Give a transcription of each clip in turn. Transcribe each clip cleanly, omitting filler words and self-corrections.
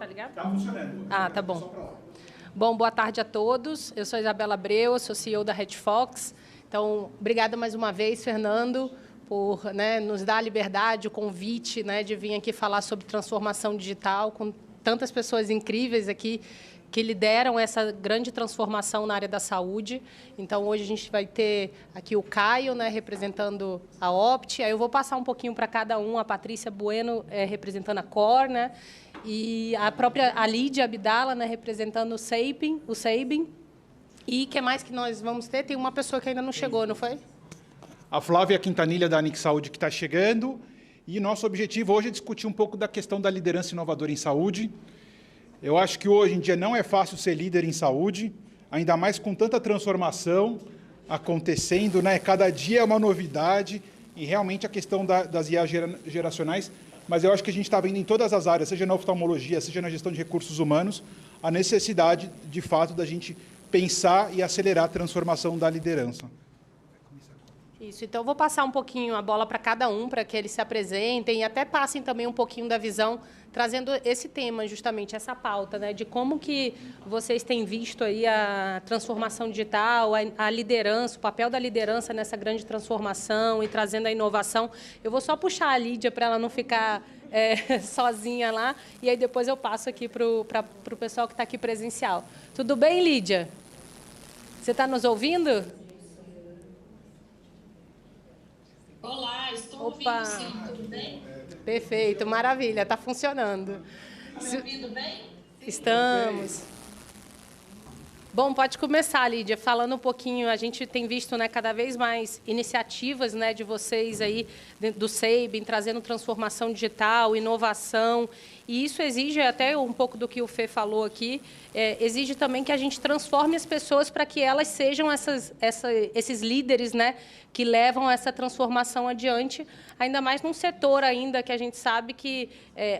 Tá ligado? Tá funcionando. Ah, tá bom. Bom, boa tarde a todos. Eu sou Isabela Abreu, sou CEO da Red Fox. Então, obrigada mais uma vez, Fernando, por nos dar a liberdade, o convite de vir aqui falar sobre transformação digital, com tantas pessoas incríveis aqui que lideram essa grande transformação na área da saúde. Então, hoje a gente vai ter aqui o Caio, representando a Opt. Aí eu vou passar um pouquinho para cada um, a Patrícia Bueno representando a Core, e a própria Lídia Abdala, representando o Sabin. E o que mais que nós vamos ter? Tem uma pessoa que ainda não chegou, não foi? A Flávia Quintanilha, da Anix Saúde, que está chegando. E nosso objetivo hoje é discutir um pouco da questão da liderança inovadora em saúde. Eu acho que hoje em dia não é fácil ser líder em saúde, ainda mais com tanta transformação acontecendo, Cada dia é uma novidade, e realmente a questão das IA geracionais, mas eu acho que a gente está vendo em todas as áreas, seja na oftalmologia, seja na gestão de recursos humanos, a necessidade, de fato, da gente pensar e acelerar a transformação da liderança. Isso, então eu vou passar um pouquinho a bola para cada um, para que eles se apresentem e até passem também um pouquinho da visão, trazendo esse tema, justamente, essa pauta, de como que vocês têm visto aí a transformação digital, a liderança, o papel da liderança nessa grande transformação e trazendo a inovação. Eu vou só puxar a Lídia para ela não ficar sozinha lá, e aí depois eu passo aqui para o pessoal que está aqui presencial. Tudo bem, Lídia? Você está nos ouvindo? Olá, estou ouvindo sim, tudo bem? Perfeito, maravilha, está funcionando. Estão ouvindo bem? Estamos. Bom, pode começar, Lídia, falando um pouquinho. A gente tem visto cada vez mais iniciativas de vocês aí, do Sabin, trazendo transformação digital, inovação. E isso exige, até um pouco do que o Fê falou aqui, exige também que a gente transforme as pessoas para que elas sejam esses líderes que levam essa transformação adiante, ainda mais num setor ainda que a gente sabe que,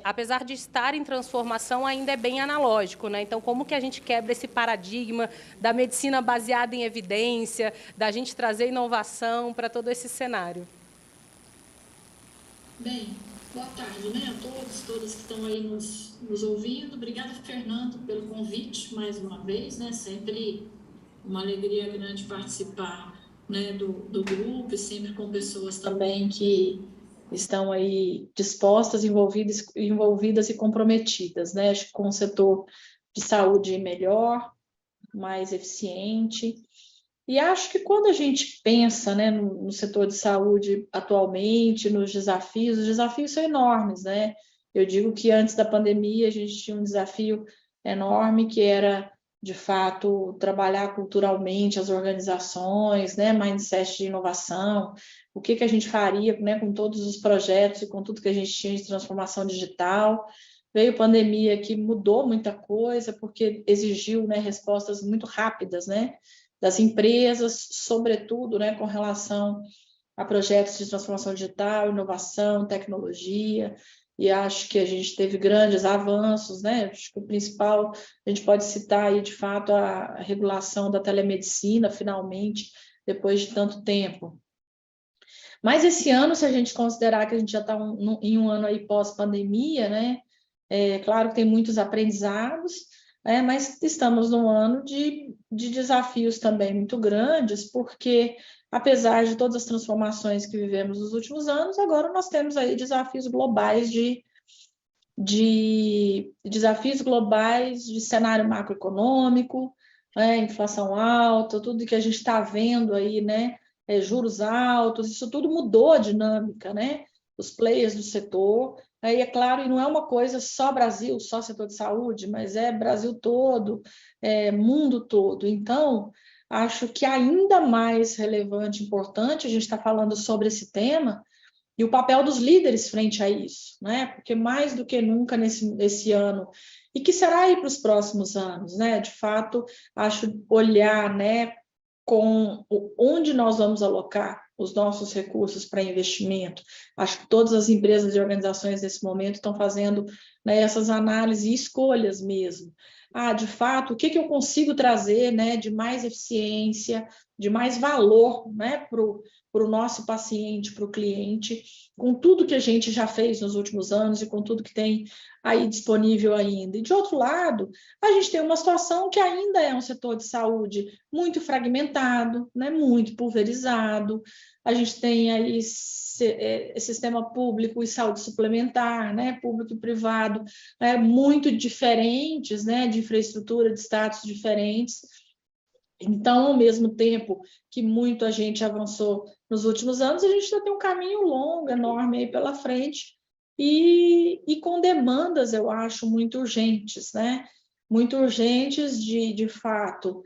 apesar de estar em transformação, ainda é bem analógico. Então, como que a gente quebra esse paradigma da medicina baseada em evidência, da gente trazer inovação para todo esse cenário? Bem, boa tarde a todos, todas que estão aí nos ouvindo. Obrigada, Fernando, pelo convite mais uma vez. Sempre uma alegria grande participar do grupo, e sempre com pessoas também que estão aí dispostas, envolvidas e comprometidas, Acho que com o setor de saúde melhor, mais eficiente. E acho que quando a gente pensa no setor de saúde atualmente, nos desafios, os desafios são enormes, Eu digo que antes da pandemia a gente tinha um desafio enorme, que era, de fato, trabalhar culturalmente as organizações, mindset de inovação, o que a gente faria com todos os projetos e com tudo que a gente tinha de transformação digital. Veio a pandemia que mudou muita coisa, porque exigiu respostas muito rápidas, das empresas, sobretudo com relação a projetos de transformação digital, inovação, tecnologia, e acho que a gente teve grandes avanços, Acho que o principal, a gente pode citar aí, de fato, a regulação da telemedicina, finalmente, depois de tanto tempo. Mas esse ano, se a gente considerar que a gente já está em um ano aí pós-pandemia, claro que tem muitos aprendizados, mas estamos num ano de desafios também muito grandes, porque, apesar de todas as transformações que vivemos nos últimos anos, agora nós temos aí desafios globais de cenário macroeconômico, inflação alta, tudo que a gente está vendo aí, juros altos, isso tudo mudou a dinâmica, os players do setor. Aí, é claro, e não é uma coisa só Brasil, só setor de saúde, mas é Brasil todo, mundo todo. Então, acho que ainda mais relevante, importante, a gente está falando sobre esse tema e o papel dos líderes frente a isso, Porque mais do que nunca nesse ano, e que será aí para os próximos anos, De fato, acho olhar, com onde nós vamos alocar os nossos recursos para investimento. Acho que todas as empresas e organizações nesse momento estão fazendo essas análises e escolhas mesmo. De fato, o que eu consigo trazer de mais eficiência, de mais valor, né, para o nosso paciente, para o cliente, com tudo que a gente já fez nos últimos anos e com tudo que tem aí disponível ainda. E, de outro lado, a gente tem uma situação que ainda é um setor de saúde muito fragmentado, né, muito pulverizado. A gente tem aí sistema público e saúde suplementar, né, público e privado, muito diferentes, né, de infraestrutura, de status diferentes. Então, ao mesmo tempo que muito a gente avançou nos últimos anos, a gente ainda tem um caminho longo, enorme aí pela frente, e com demandas, eu acho, muito urgentes, né? Muito urgentes de fato,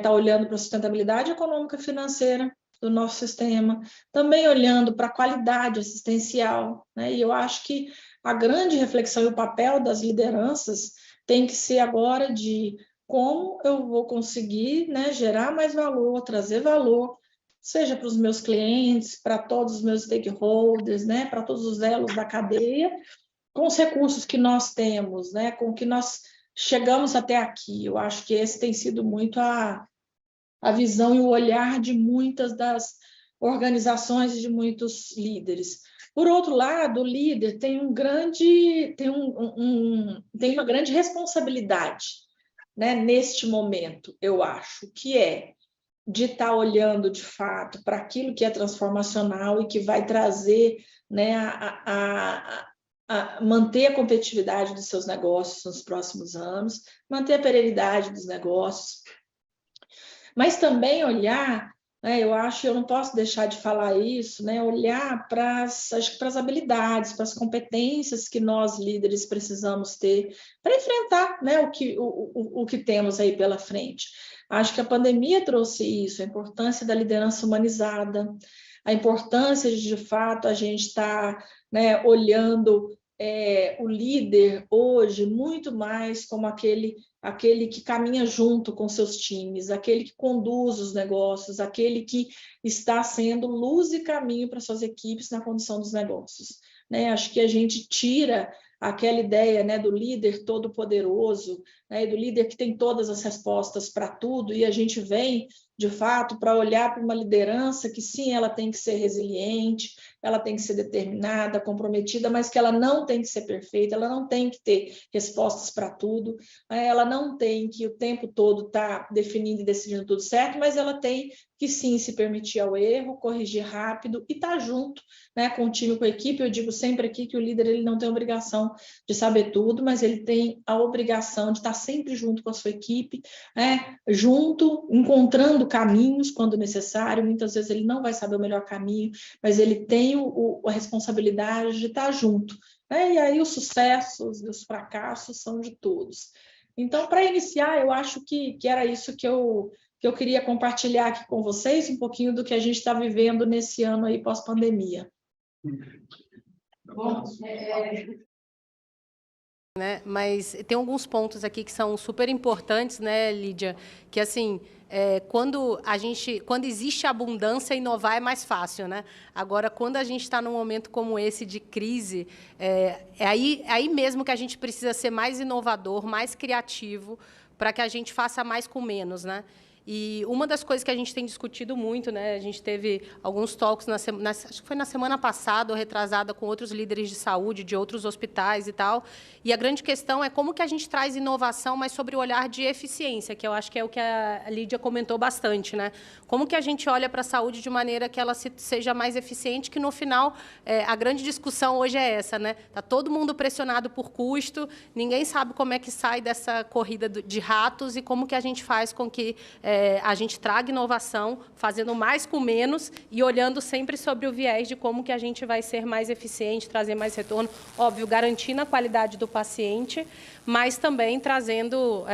tá olhando para a sustentabilidade econômica e financeira do nosso sistema, também olhando para a qualidade assistencial, né? E eu acho que a grande reflexão e o papel das lideranças tem que ser agora de como eu vou conseguir, né, gerar mais valor, trazer valor, seja para os meus clientes, para todos os meus stakeholders, né, para todos os elos da cadeia, com os recursos que nós temos, né, com que nós chegamos até aqui. Eu acho que esse tem sido muito a visão e o olhar de muitas das organizações e de muitos líderes. Por outro lado, o líder tem uma grande responsabilidade, né, neste momento, eu acho, que é de estar olhando, de fato, para aquilo que é transformacional e que vai trazer, né, a manter a competitividade dos seus negócios nos próximos anos, manter a perenidade dos negócios, mas também olhar, né, eu não posso deixar de falar isso, né, olhar para as habilidades, para as competências que nós, líderes, precisamos ter para enfrentar, né, o que temos aí pela frente. Acho que a pandemia trouxe isso, a importância da liderança humanizada, a importância de fato, a gente estar, né, olhando o líder hoje muito mais como aquele que caminha junto com seus times, aquele que conduz os negócios, aquele que está sendo luz e caminho para suas equipes na condução dos negócios, né? Acho que a gente tira aquela ideia, né, do líder todo-poderoso, né, do líder que tem todas as respostas para tudo, e a gente vem, de fato, para olhar para uma liderança que, sim, ela tem que ser resiliente, ela tem que ser determinada, comprometida, mas que ela não tem que ser perfeita, ela não tem que ter respostas para tudo, ela não tem que o tempo todo estar definindo e decidindo tudo certo, mas ela tem que, sim, se permitir ao erro, corrigir rápido e estar junto, né, com o time, com a equipe. Eu digo sempre aqui que o líder ele não tem obrigação de saber tudo, mas ele tem a obrigação de estar sempre junto com a sua equipe, né, junto, encontrando caminhos quando necessário. Muitas vezes ele não vai saber o melhor caminho, mas ele tem a responsabilidade de estar junto, né? E aí os sucessos e os fracassos são de todos. Então, para iniciar, eu acho que era isso que eu queria compartilhar aqui com vocês, um pouquinho do que a gente está vivendo nesse ano aí pós-pandemia. Bom, né? Mas tem alguns pontos aqui que são super importantes, né, Lídia? Que, assim, quando existe abundância, inovar é mais fácil, né? Agora, quando a gente está num momento como esse de crise, é aí mesmo que a gente precisa ser mais inovador, mais criativo, para que a gente faça mais com menos, né? E uma das coisas que a gente tem discutido muito, né, a gente teve alguns talks, acho que foi na semana passada ou retrasada, com outros líderes de saúde, de outros hospitais e tal, e a grande questão é como que a gente traz inovação, mas sobre o olhar de eficiência, que eu acho que é o que a Lídia comentou bastante, né? Como que a gente olha para a saúde de maneira que ela seja mais eficiente, que no final, a grande discussão hoje é essa, né? Está todo mundo pressionado por custo, ninguém sabe como é que sai dessa corrida de ratos e como que a gente faz com que a gente traga inovação, fazendo mais com menos e olhando sempre sobre o viés de como que a gente vai ser mais eficiente, trazer mais retorno, óbvio, garantindo a qualidade do paciente, mas também trazendo,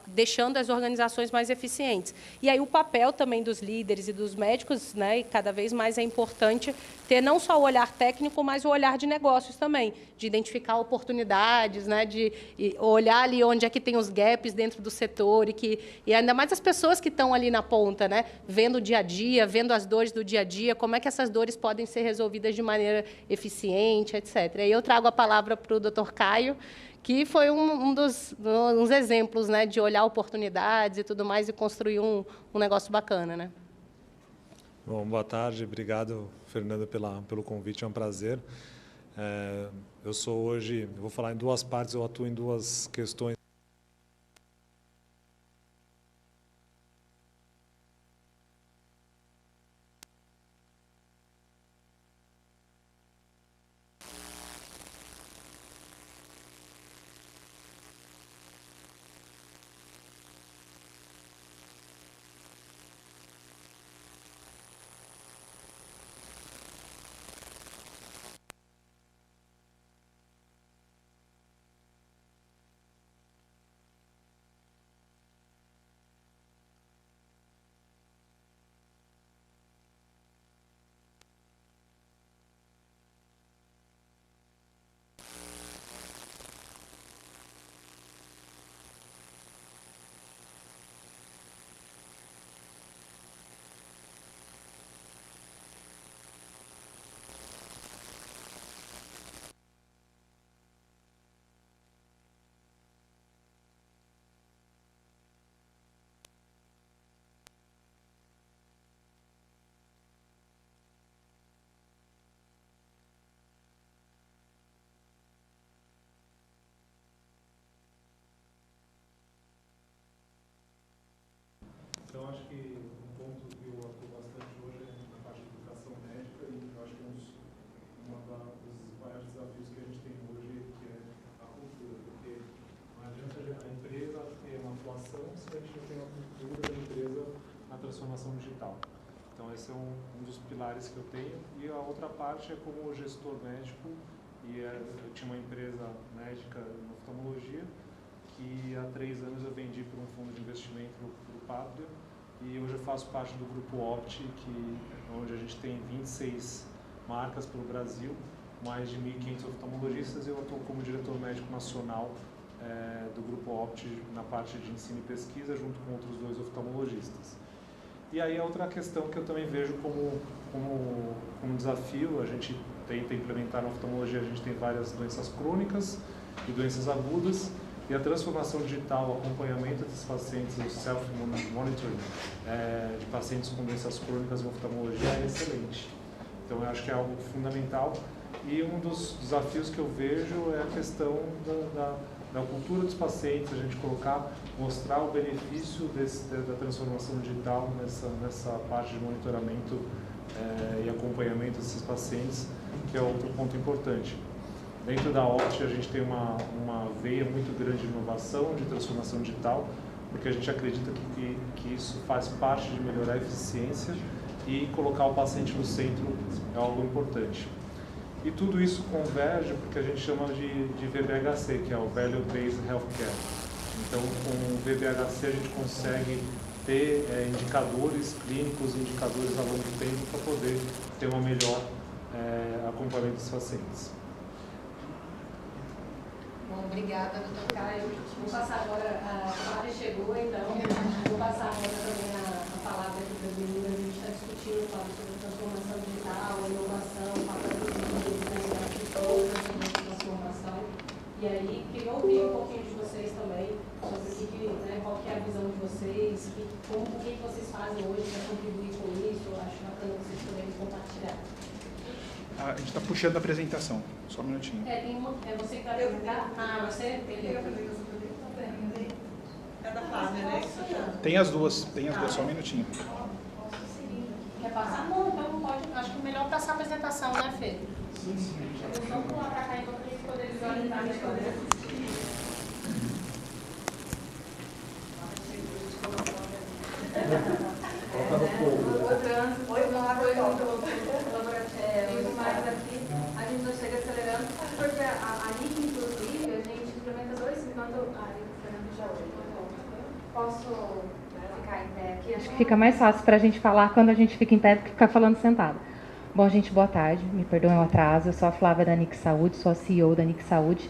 deixando as organizações mais eficientes. E aí o papel também dos líderes e dos médicos, né, e cada vez mais é importante ter não só o olhar técnico, mas o olhar de negócios também, de identificar oportunidades, né, de olhar ali onde é que tem os gaps dentro do setor e ainda mais as pessoas que estão ali na ponta, né, vendo o dia a dia, vendo as dores do dia a dia, como é que essas dores podem ser resolvidas de maneira eficiente, etc. E aí eu trago a palavra para o Dr. Caio, que foi uns exemplos, né, de olhar oportunidades e tudo mais e construir um negócio bacana, né? Bom, boa tarde, obrigado, Fernanda, pelo convite, é um prazer. Eu vou falar em duas partes, eu atuo em duas questões. Então, acho que um ponto que eu atuo bastante hoje é na parte de educação médica, e eu acho que um dos maiores desafios que a gente tem hoje, que é a cultura, porque não adianta a empresa ter uma atuação se a gente não tem uma cultura da empresa na transformação digital. Então, esse é um dos pilares que eu tenho. E a outra parte é como gestor médico, e eu tinha uma empresa médica em oftalmologia, que há 3 anos eu vendi para um fundo de investimento para o Pátria, e hoje eu faço parte do Grupo Opt, onde a gente tem 26 marcas pelo Brasil, mais de 1.500 oftalmologistas, e eu atuo como diretor médico nacional do Grupo Opt na parte de ensino e pesquisa, junto com outros 2 oftalmologistas. E aí a outra questão que eu também vejo como desafio, a gente tenta implementar na oftalmologia, a gente tem várias doenças crônicas e doenças agudas, e a transformação digital, o acompanhamento desses pacientes, o self-monitoring de pacientes com doenças crônicas em oftalmologia é excelente. Então, eu acho que é algo fundamental. E um dos desafios que eu vejo é a questão da cultura dos pacientes, a gente mostrar o benefício da transformação digital nessa parte de monitoramento e acompanhamento desses pacientes, que é outro ponto importante. Dentro da Opt, a gente tem uma veia muito grande de inovação, de transformação digital, porque a gente acredita que isso faz parte de melhorar a eficiência, e colocar o paciente no centro é algo importante. E tudo isso converge porque a gente chama de VBHC, que é o Value Based Healthcare. Então, com o VBHC a gente consegue ter indicadores clínicos, indicadores a longo tempo, para poder ter um melhor acompanhamento dos pacientes. Bom, obrigada, doutor Caio. Vou passar agora, a Flávia chegou, então vou passar agora também a palavra aqui para as meninas. A gente está discutindo, Flávia, sobre transformação digital, inovação, papel dos líderes, né, de todas as transformação. E aí, queria ouvir um pouquinho de vocês também, sobre qual que é a visão de vocês, o que vocês fazem hoje para contribuir com isso. Eu acho bacana vocês também compartilharem. A gente está puxando a apresentação. Só um minutinho. É você que vai apresentar? Ah, você? É da Flávia, né? Tem as duas, só um minutinho. Quer passar? Não, então pode. Acho que é melhor passar a apresentação, né, Fê? Sim. Vamos pular para cá então para a gente poder visualizar melhor. Muito mais aqui, a gente não chega acelerando, porque ali, inclusive, a gente implementa 2, enquanto o Fernando já posso ficar em pé aqui? Acho que fica mais fácil para a gente falar quando a gente fica em pé do que ficar falando sentado. Bom, gente, boa tarde, me perdoem o atraso, eu sou a Flávia da Nix Saúde, sou a CEO da Nix Saúde,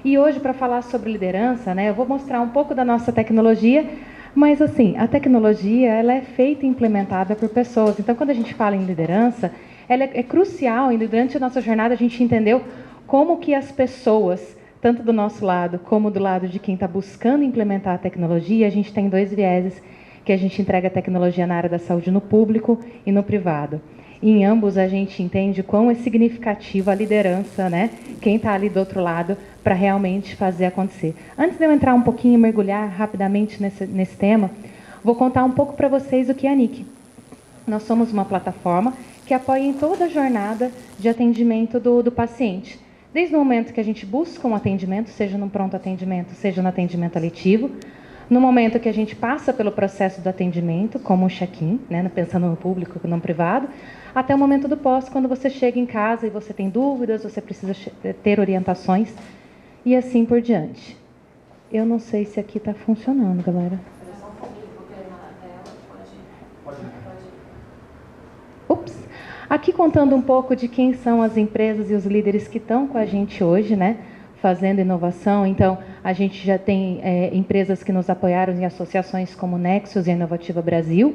e hoje, para falar sobre liderança, né, eu vou mostrar um pouco da nossa tecnologia, mas assim, a tecnologia ela é feita e implementada por pessoas, então quando a gente fala em liderança, ela é crucial, e durante a nossa jornada a gente entendeu como que as pessoas tanto do nosso lado como do lado de quem está buscando implementar a tecnologia, a gente tem 2 vieses que a gente entrega tecnologia na área da saúde no público e no privado. E em ambos a gente entende quão é significativa a liderança, né? Quem está ali do outro lado para realmente fazer acontecer. Antes de eu entrar um pouquinho e mergulhar rapidamente nesse tema, vou contar um pouco para vocês o que é a NIC. Nós somos uma plataforma que apoia em toda a jornada de atendimento do paciente. Desde o momento que a gente busca um atendimento, seja no pronto atendimento, seja no atendimento eletivo, no momento que a gente passa pelo processo do atendimento, como o check-in, né, pensando no público e no privado, até o momento do pós, quando você chega em casa e você tem dúvidas, você precisa ter orientações, e assim por diante. Eu não sei se aqui está funcionando, galera. Ups! Aqui contando um pouco de quem são as empresas e os líderes que estão com a gente hoje, né, fazendo inovação. Então, a gente já tem empresas que nos apoiaram em associações como Nexus e a Inovativa Brasil,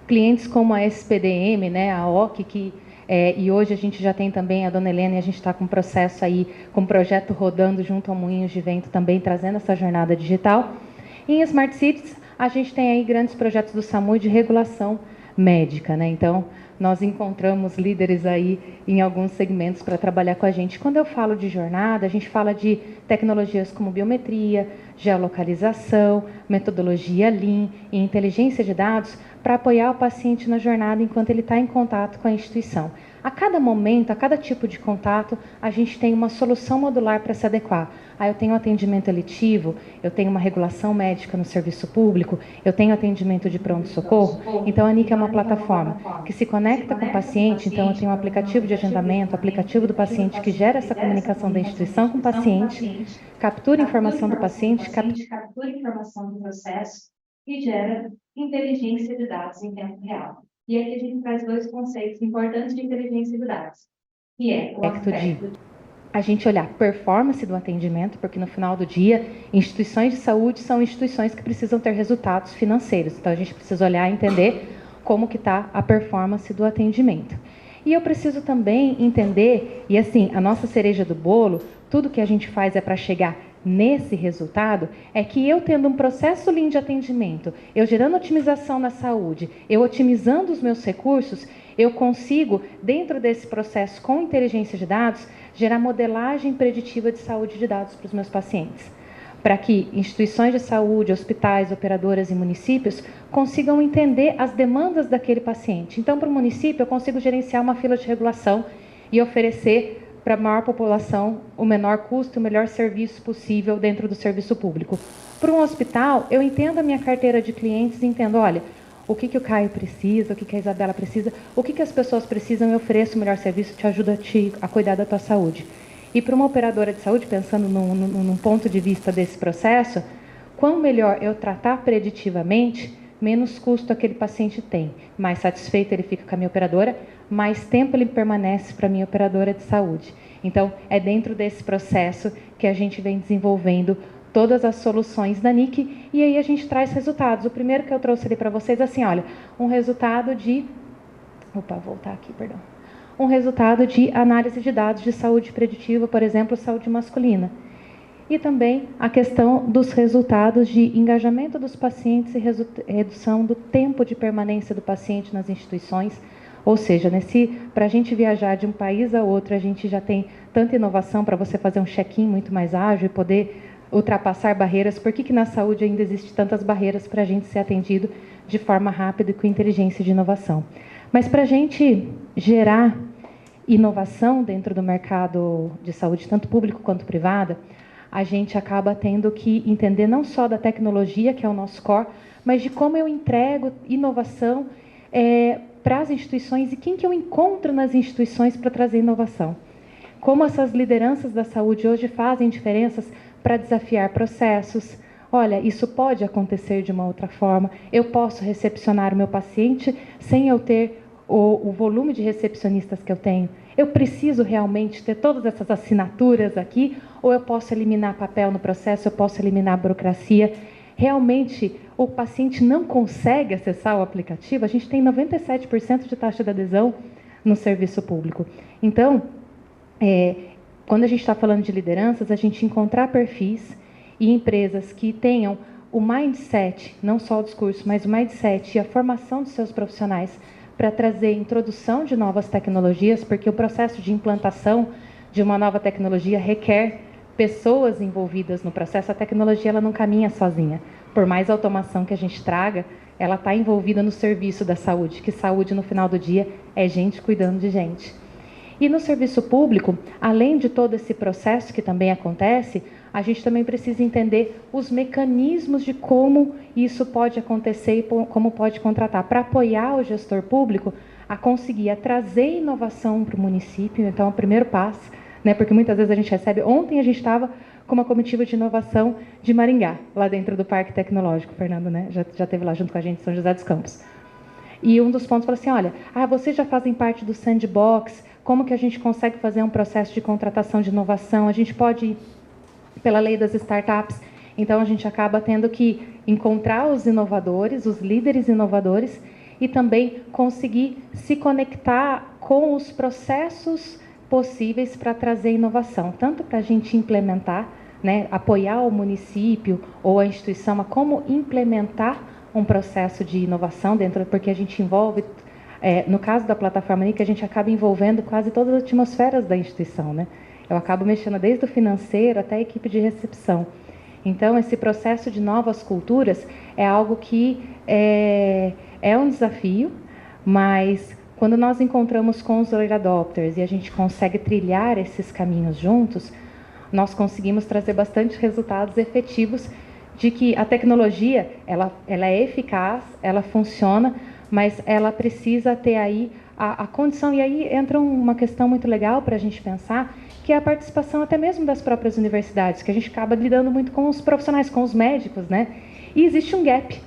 clientes como a SPDM, né, a OC, e hoje a gente já tem também a Dona Helena, e a gente está com um processo aí, com um projeto rodando junto ao Moinhos de Vento também, trazendo essa jornada digital. E em Smart Cities, a gente tem aí grandes projetos do SAMU de regulação médica, né? Então, nós encontramos líderes aí em alguns segmentos para trabalhar com a gente. Quando eu falo de jornada, a gente fala de tecnologias como biometria, geolocalização, metodologia Lean e inteligência de dados para apoiar o paciente na jornada enquanto ele está em contato com a instituição. A cada momento, a cada tipo de contato, a gente tem uma solução modular para se adequar. Eu tenho atendimento eletivo, eu tenho uma regulação médica no serviço público, eu tenho atendimento de pronto-socorro. Então, a NIC é uma plataforma que se conecta com o paciente. Então, eu tenho um aplicativo de agendamento, aplicativo do paciente que gera essa comunicação da instituição com o paciente, captura informação do paciente, captura informação do processo e gera inteligência de dados em tempo real. E aqui a gente traz 2 conceitos importantes de inteligência de dados, que é o aspecto de a gente olhar performance do atendimento, porque no final do dia, instituições de saúde são instituições que precisam ter resultados financeiros. Então, a gente precisa olhar e entender como que está a performance do atendimento. E eu preciso também entender, e assim, a nossa cereja do bolo, tudo que a gente faz é para chegar nesse resultado, é que eu tendo um processo Lean de atendimento, eu gerando otimização na saúde, eu otimizando os meus recursos, eu consigo, dentro desse processo com inteligência de dados, gerar modelagem preditiva de saúde de dados para os meus pacientes, para que instituições de saúde, hospitais, operadoras e municípios consigam entender as demandas daquele paciente. Então, para o município, eu consigo gerenciar uma fila de regulação e oferecer para a maior população o menor custo, o melhor serviço possível dentro do serviço público. Para um hospital, eu entendo a minha carteira de clientes e entendo, olha, o que o Caio precisa, o que a Isabela precisa, o que as pessoas precisam, eu ofereço o melhor serviço, te ajudo a cuidar da tua saúde. E para uma operadora de saúde, pensando num ponto de vista desse processo, quão melhor eu tratar preditivamente, menos custo aquele paciente tem. Mais satisfeito ele fica com a minha operadora, mais tempo ele permanece para a minha operadora de saúde. Então, é dentro desse processo que a gente vem desenvolvendo todas as soluções da NIC, e aí a gente traz resultados. O primeiro que eu trouxe ali para vocês, assim, olha, um resultado de... Um resultado de análise de dados de saúde preditiva, por exemplo, saúde masculina. E também a questão dos resultados de engajamento dos pacientes e redução do tempo de permanência do paciente nas instituições. Ou seja, para a gente viajar de um país a outro, a gente já tem tanta inovação para você fazer um check-in muito mais ágil e poder ultrapassar barreiras. Por que na saúde ainda existem tantas barreiras para a gente ser atendido de forma rápida e com inteligência de inovação? Mas para a gente gerar inovação dentro do mercado de saúde, tanto público quanto privada, a gente acaba tendo que entender não só da tecnologia, que é o nosso core, mas de como eu entrego inovação para as instituições e quem que eu encontro nas instituições para trazer inovação. Como essas lideranças da saúde hoje fazem diferenças para desafiar processos. Olha, isso pode acontecer de uma outra forma. Eu posso recepcionar o meu paciente sem eu ter o volume de recepcionistas que eu tenho. Eu preciso realmente ter todas essas assinaturas aqui, ou eu posso eliminar papel no processo, eu posso eliminar a burocracia. Realmente, o paciente não consegue acessar o aplicativo, a gente tem 97% de taxa de adesão no serviço público. Então, quando a gente está falando de lideranças, a gente encontrar perfis e empresas que tenham o mindset, não só o discurso, mas o mindset e a formação dos seus profissionais para trazer introdução de novas tecnologias, porque o processo de implantação de uma nova tecnologia requer pessoas envolvidas no processo. A tecnologia ela não caminha sozinha. Por mais automação que a gente traga, ela está envolvida no serviço da saúde, que saúde, no final do dia, é gente cuidando de gente. E no serviço público, além de todo esse processo que também acontece, a gente também precisa entender os mecanismos de como isso pode acontecer e como pode contratar, para apoiar o gestor público a conseguir trazer inovação para o município. Então, é o primeiro passo, né, porque muitas vezes a gente recebe... Ontem a gente estava com uma comitiva de inovação de Maringá, lá dentro do Parque Tecnológico, Fernando, né, já esteve lá junto com a gente em São José dos Campos. E um dos pontos falou assim, olha, vocês já fazem parte do sandbox, como que a gente consegue fazer um processo de contratação de inovação? A gente pode ir pela lei das startups. Então, a gente acaba tendo que encontrar os inovadores, os líderes inovadores, e também conseguir se conectar com os processos possíveis para trazer inovação, tanto para a gente implementar, né, apoiar o município ou a instituição a como implementar um processo de inovação dentro, porque a gente envolve, no caso da plataforma NIC, a gente acaba envolvendo quase todas as atmosferas da instituição, né? Eu acabo mexendo desde o financeiro até a equipe de recepção. Então, esse processo de novas culturas é algo que é um desafio, mas quando nós encontramos com os early adopters e a gente consegue trilhar esses caminhos juntos, nós conseguimos trazer bastante resultados efetivos de que a tecnologia ela é eficaz, ela funciona, mas ela precisa ter aí a condição. E aí entra uma questão muito legal para a gente pensar, que é a participação até mesmo das próprias universidades, que a gente acaba lidando muito com os profissionais, com os médicos, né? E existe um gap,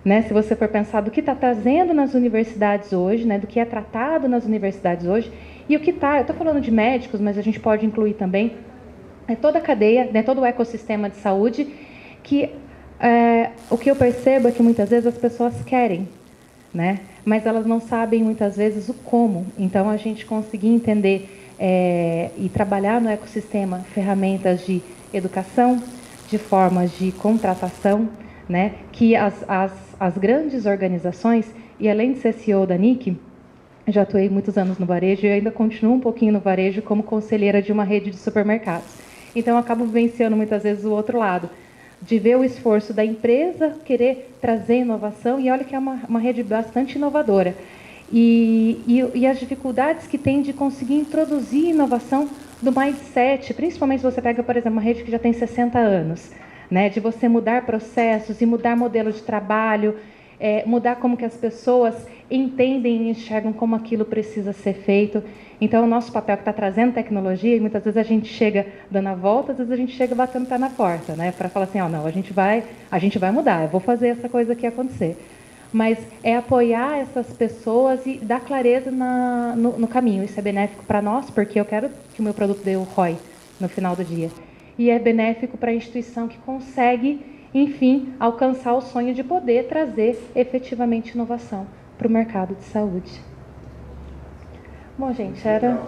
né? Se você for pensar do que está trazendo nas universidades hoje, né? Do que é tratado nas universidades hoje, e o que está... Eu estou falando de médicos, mas a gente pode incluir também toda a cadeia, né? Todo o ecossistema de saúde, que o que eu percebo é que muitas vezes as pessoas querem, né? Mas elas não sabem muitas vezes o como. Então, a gente conseguir entender e trabalhar no ecossistema ferramentas de educação, de formas de contratação, né? Que as grandes organizações, e além de ser CEO da NIC, já atuei muitos anos no varejo e ainda continuo um pouquinho no varejo como conselheira de uma rede de supermercados. Então, eu acabo vivenciando muitas vezes o outro lado, de ver o esforço da empresa querer trazer inovação, e olha que é uma rede bastante inovadora. E as dificuldades que tem de conseguir introduzir inovação do mindset, principalmente se você pega, por exemplo, uma rede que já tem 60 anos, né, de você mudar processos e mudar modelo de trabalho, mudar como que as pessoas entendem e enxergam como aquilo precisa ser feito. Então, o nosso papel que está trazendo tecnologia, e muitas vezes a gente chega dando a volta, às vezes a gente chega batendo o pé na porta, né, para falar assim, não, a gente vai mudar, eu vou fazer essa coisa aqui acontecer. Mas é apoiar essas pessoas e dar clareza no caminho. Isso é benéfico para nós, porque eu quero que o meu produto dê o ROI no final do dia. E é benéfico para a instituição que consegue, enfim, alcançar o sonho de poder trazer efetivamente inovação para o mercado de saúde. Bom, gente, era...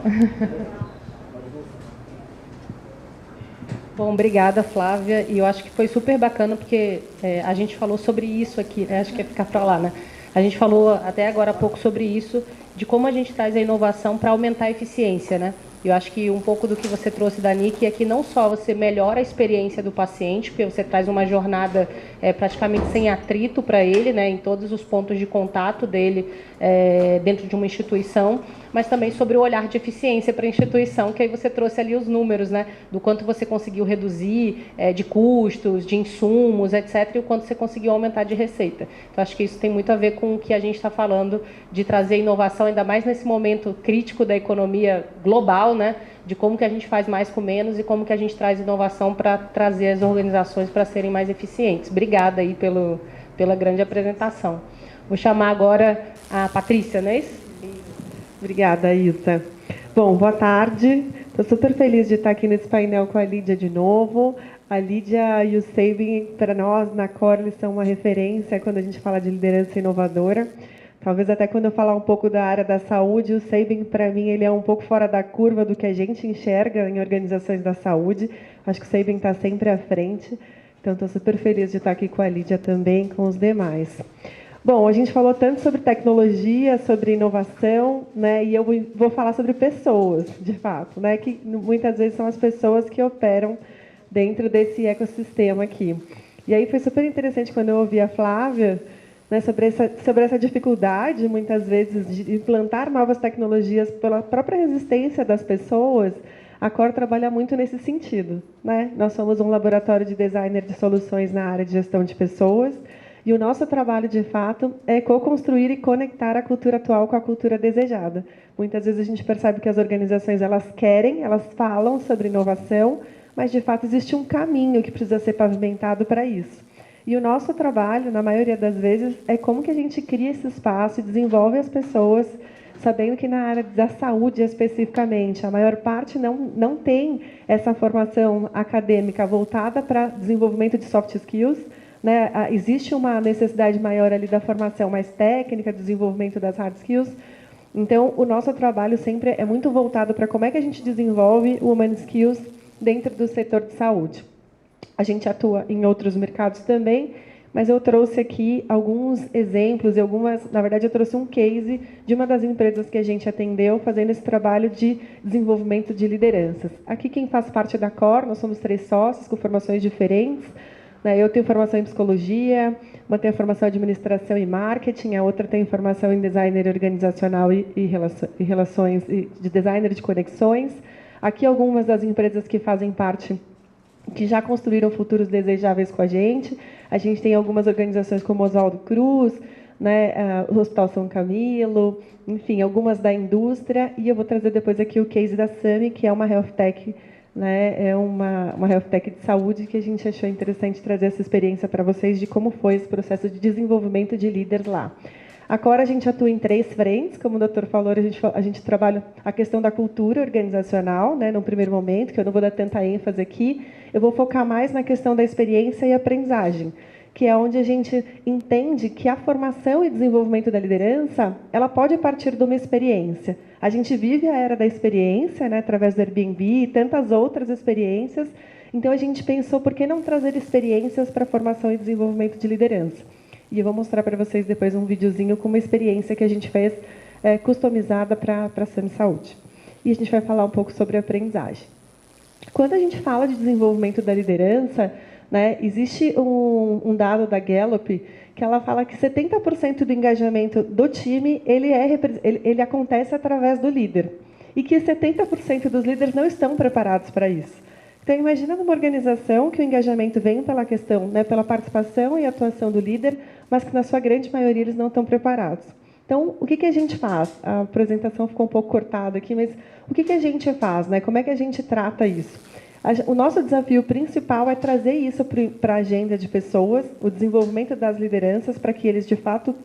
Bom, obrigada, Flávia. E eu acho que foi super bacana, porque a gente falou sobre isso aqui, né? Acho que é ficar para lá, né? A gente falou até agora há pouco sobre isso, de como a gente traz a inovação para aumentar a eficiência, né? Eu acho que um pouco do que você trouxe da NIC é que não só você melhora a experiência do paciente, porque você traz uma jornada praticamente sem atrito para ele, né, em todos os pontos de contato dele dentro de uma instituição, mas também sobre o olhar de eficiência para a instituição, que aí você trouxe ali os números, né, do quanto você conseguiu reduzir de custos, de insumos, etc., e o quanto você conseguiu aumentar de receita. Então, acho que isso tem muito a ver com o que a gente está falando de trazer inovação, ainda mais nesse momento crítico da economia global, né, de como que a gente faz mais com menos e como que a gente traz inovação para trazer as organizações para serem mais eficientes. Obrigada aí pela grande apresentação. Vou chamar agora a Patrícia, não é isso? Obrigada, Isa. Bom, boa tarde. Estou super feliz de estar aqui nesse painel com a Lídia de novo. A Lídia e o Sabin, para nós, na Core, eles são uma referência quando a gente fala de liderança inovadora. Talvez até quando eu falar um pouco da área da saúde, o Sabin, para mim, ele é um pouco fora da curva do que a gente enxerga em organizações da saúde. Acho que o Sabin está sempre à frente. Então, estou super feliz de estar aqui com a Lídia também, com os demais. Bom, a gente falou tanto sobre tecnologia, sobre inovação, né? E eu vou falar sobre pessoas, de fato, né? Que muitas vezes são as pessoas que operam dentro desse ecossistema aqui. E aí foi super interessante quando eu ouvi a Flávia, né, sobre essa dificuldade, muitas vezes, de implantar novas tecnologias pela própria resistência das pessoas. A Cor trabalha muito nesse sentido, né? Nós somos um laboratório de designer de soluções na área de gestão de pessoas, e o nosso trabalho, de fato, é co-construir e conectar a cultura atual com a cultura desejada. Muitas vezes a gente percebe que as organizações elas querem, elas falam sobre inovação, mas, de fato, existe um caminho que precisa ser pavimentado para isso. E o nosso trabalho, na maioria das vezes, é como que a gente cria esse espaço e desenvolve as pessoas, sabendo que na área da saúde, especificamente, a maior parte não tem essa formação acadêmica voltada para desenvolvimento de soft skills, né? Existe uma necessidade maior ali da formação mais técnica, desenvolvimento das hard skills. Então, o nosso trabalho sempre é muito voltado para como é que a gente desenvolve o human skills dentro do setor de saúde. A gente atua em outros mercados também, mas eu trouxe aqui alguns exemplos e na verdade, eu trouxe um case de uma das empresas que a gente atendeu fazendo esse trabalho de desenvolvimento de lideranças. Aqui, quem faz parte da Cor, nós somos 3 sócios com formações diferentes. Eu tenho formação em psicologia, uma tem formação em administração e marketing, a outra tem formação em designer organizacional e relações, de designer de conexões. Aqui, algumas das empresas que fazem parte, que já construíram futuros desejáveis com a gente. A gente tem algumas organizações como Oswaldo Cruz, né, o Hospital São Camilo, enfim, algumas da indústria. E eu vou trazer depois aqui o case da SAMI, que é uma health tech, né, é uma health tech de saúde, que a gente achou interessante trazer essa experiência para vocês de como foi esse processo de desenvolvimento de líderes lá. Agora, a gente atua em 3 frentes, como o doutor falou, a gente trabalha a questão da cultura organizacional, né, no primeiro momento, que eu não vou dar tanta ênfase aqui. Eu vou focar mais na questão da experiência e aprendizagem, que é onde a gente entende que a formação e desenvolvimento da liderança, ela pode partir de uma experiência. A gente vive a era da experiência, né, através do Airbnb e tantas outras experiências. Então, a gente pensou, por que não trazer experiências para a formação e desenvolvimento de liderança? E eu vou mostrar para vocês depois um videozinho com uma experiência que a gente fez customizada para a SAMI Saúde. E a gente vai falar um pouco sobre a aprendizagem. Quando a gente fala de desenvolvimento da liderança, né, existe um dado da Gallup que ela fala que 70% do engajamento do time ele acontece através do líder. E que 70% dos líderes não estão preparados para isso. Então, imagina numa organização que o engajamento vem pela questão, né, pela participação e atuação do líder, mas que, na sua grande maioria, eles não estão preparados. Então, o que a gente faz? A apresentação ficou um pouco cortada aqui, mas o que a gente faz? Né? Como é que a gente trata isso? O nosso desafio principal é trazer isso para a agenda de pessoas, o desenvolvimento das lideranças, para que eles, de fato,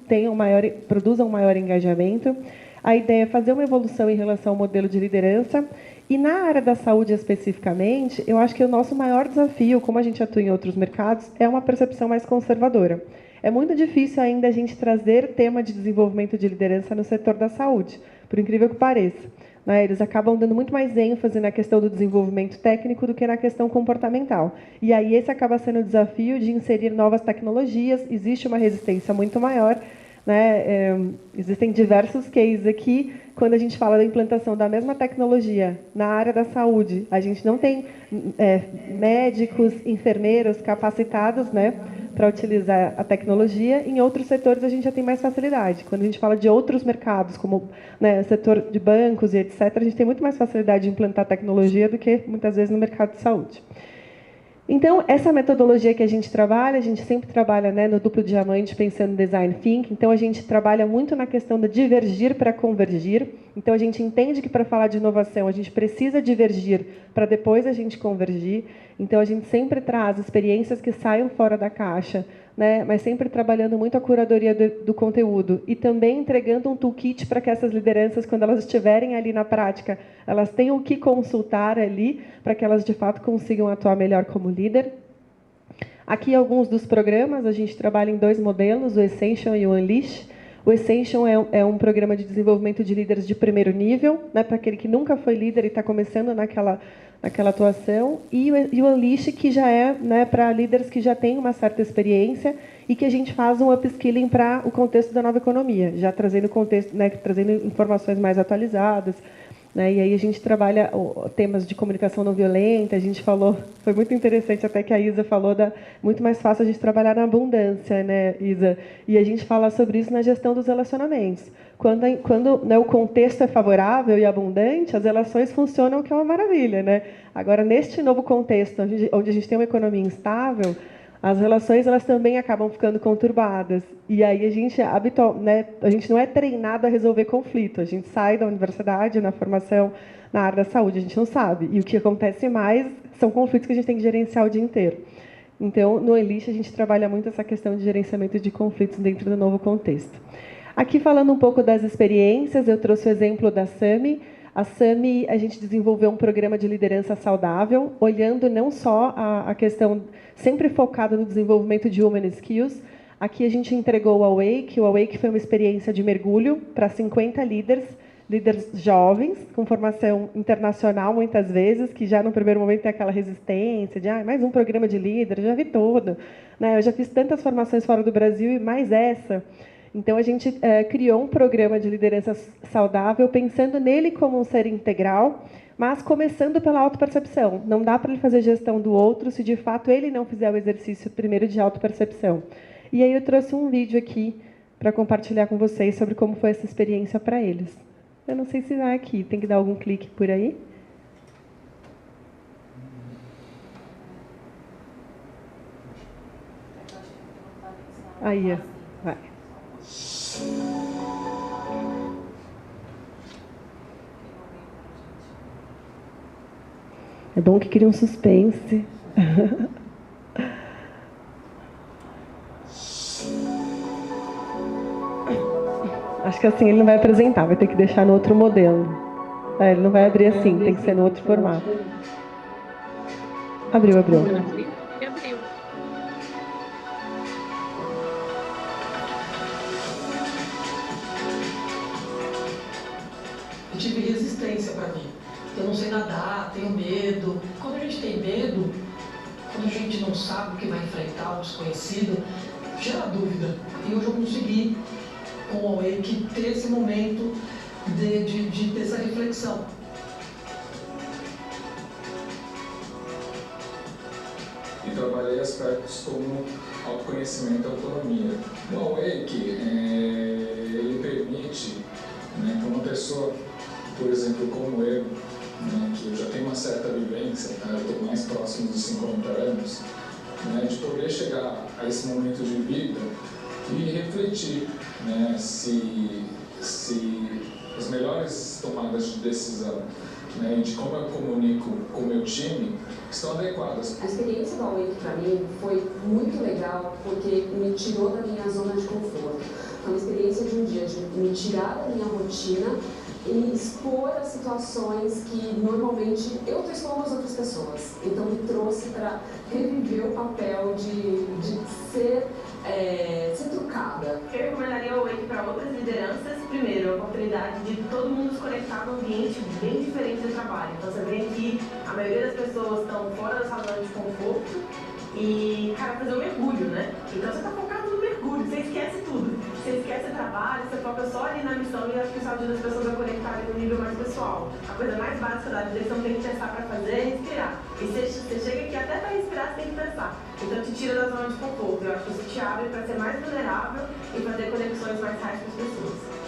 produzam um maior engajamento. A ideia é fazer uma evolução em relação ao modelo de liderança. E na área da saúde especificamente, eu acho que o nosso maior desafio, como a gente atua em outros mercados, é uma percepção mais conservadora. É muito difícil ainda a gente trazer tema de desenvolvimento de liderança no setor da saúde, por incrível que pareça. Né? Eles acabam dando muito mais ênfase na questão do desenvolvimento técnico do que na questão comportamental. E aí esse acaba sendo o desafio de inserir novas tecnologias, existe uma resistência muito maior. Né? Existem diversos cases aqui, quando a gente fala da implantação da mesma tecnologia na área da saúde, a gente não tem médicos, enfermeiros capacitados, né, para utilizar a tecnologia. Em outros setores, a gente já tem mais facilidade. Quando a gente fala de outros mercados, como, né, o setor de bancos e etc., a gente tem muito mais facilidade de implantar tecnologia do que, muitas vezes, no mercado de saúde. Então, essa metodologia que a gente sempre trabalha, né, no duplo diamante, pensando em design thinking. Então, a gente trabalha muito na questão de divergir para convergir. Então, a gente entende que, para falar de inovação, a gente precisa divergir para depois a gente convergir. Então, a gente sempre traz experiências que saiam fora da caixa, né, mas sempre trabalhando muito a curadoria do conteúdo e também entregando um toolkit para que essas lideranças, quando elas estiverem ali na prática, elas tenham o que consultar ali para que elas, de fato, consigam atuar melhor como líder. Aqui alguns dos programas, a gente trabalha em 2 modelos, o Essential e o Unleash. O Ascension é um programa de desenvolvimento de líderes de primeiro nível, né, para aquele que nunca foi líder e está começando naquela atuação, e o Unleash, que já é, né, para líderes que já têm uma certa experiência e que a gente faz um upskilling para o contexto da nova economia, já trazendo contexto, né, trazendo informações mais atualizadas, né, e aí a gente trabalha temas de comunicação não violenta. A gente falou, foi muito interessante até que a Isa falou muito mais fácil a gente trabalhar na abundância, né, Isa? E a gente fala sobre isso na gestão dos relacionamentos. Quando né, o contexto é favorável e abundante, as relações funcionam, que é uma maravilha, né? Agora, neste novo contexto, onde a gente tem uma economia instável, as relações elas também acabam ficando conturbadas. E aí a gente a gente não é treinado a resolver conflito. A gente sai da universidade, na formação na área da saúde, a gente não sabe. E o que acontece mais são conflitos que a gente tem que gerenciar o dia inteiro. Então, no Unleash, a gente trabalha muito essa questão de gerenciamento de conflitos dentro do novo contexto. Aqui, falando um pouco das experiências, eu trouxe o exemplo da SAMI. A SAMI, a gente desenvolveu um programa de liderança saudável, olhando não só a questão, sempre focada no desenvolvimento de human skills. Aqui a gente entregou o Awake. O Awake foi uma experiência de mergulho para 50 líderes jovens, com formação internacional, muitas vezes, que já no primeiro momento tem aquela resistência de mais um programa de líder, já vi todo, né? Eu já fiz tantas formações fora do Brasil e mais essa. Então, a gente criou um programa de liderança saudável, pensando nele como um ser integral, mas começando pela autopercepção. Não dá para ele fazer gestão do outro se, de fato, ele não fizer o exercício primeiro de autopercepção. E aí eu trouxe um vídeo aqui para compartilhar com vocês sobre como foi essa experiência para eles. Eu não sei se vai aqui, tem que dar algum clique por aí. Aí, vai. É bom que cria um suspense. Acho que assim ele não vai apresentar, vai ter que deixar no outro modelo. Ele não vai abrir assim, tem que ser no outro formato. Abriu. Abriu. Eu tive resistência para mim. Eu não sei nadar, tenho medo. Quando a gente tem medo, quando a gente não sabe o que vai enfrentar, o desconhecido, gera dúvida. E hoje eu consegui, com o Awake, ter esse momento de ter essa reflexão. E trabalhei aspectos como autoconhecimento e autonomia. O Awake, ele permite, né, para uma pessoa, por exemplo, como eu, né, que eu já tenho uma certa vivência, tá? Eu estou mais próximo dos 50 anos, né, de poder chegar a esse momento de vida e refletir, né, se as melhores tomadas de decisão, né, e de como eu comunico com o meu time estão adequadas. A experiência do Awake para mim foi muito legal porque me tirou da minha zona de conforto. Foi uma experiência de um dia de me tirar da minha rotina e expor as situações que normalmente eu estou expondo às outras pessoas. Então me trouxe para reviver o papel de ser trucada. Eu recomendaria o Awake para outras lideranças. Primeiro, a oportunidade de todo mundo se conectar num ambiente bem diferente de trabalho. Então você vê que a maioria das pessoas estão fora da sua zona de conforto e, cara, fazer um mergulho, né? Então você está focado no mergulho, você esquece tudo. Você esquece o trabalho, você foca só ali na missão e acho que isso ajuda as pessoas a conectarem no nível mais pessoal. A coisa mais básica da direção tem que pensar para fazer é respirar. E você chega aqui até para respirar você tem que pensar. Então te tira da zona de conforto. Eu acho que isso te abre para ser mais vulnerável e fazer conexões mais reais com as pessoas.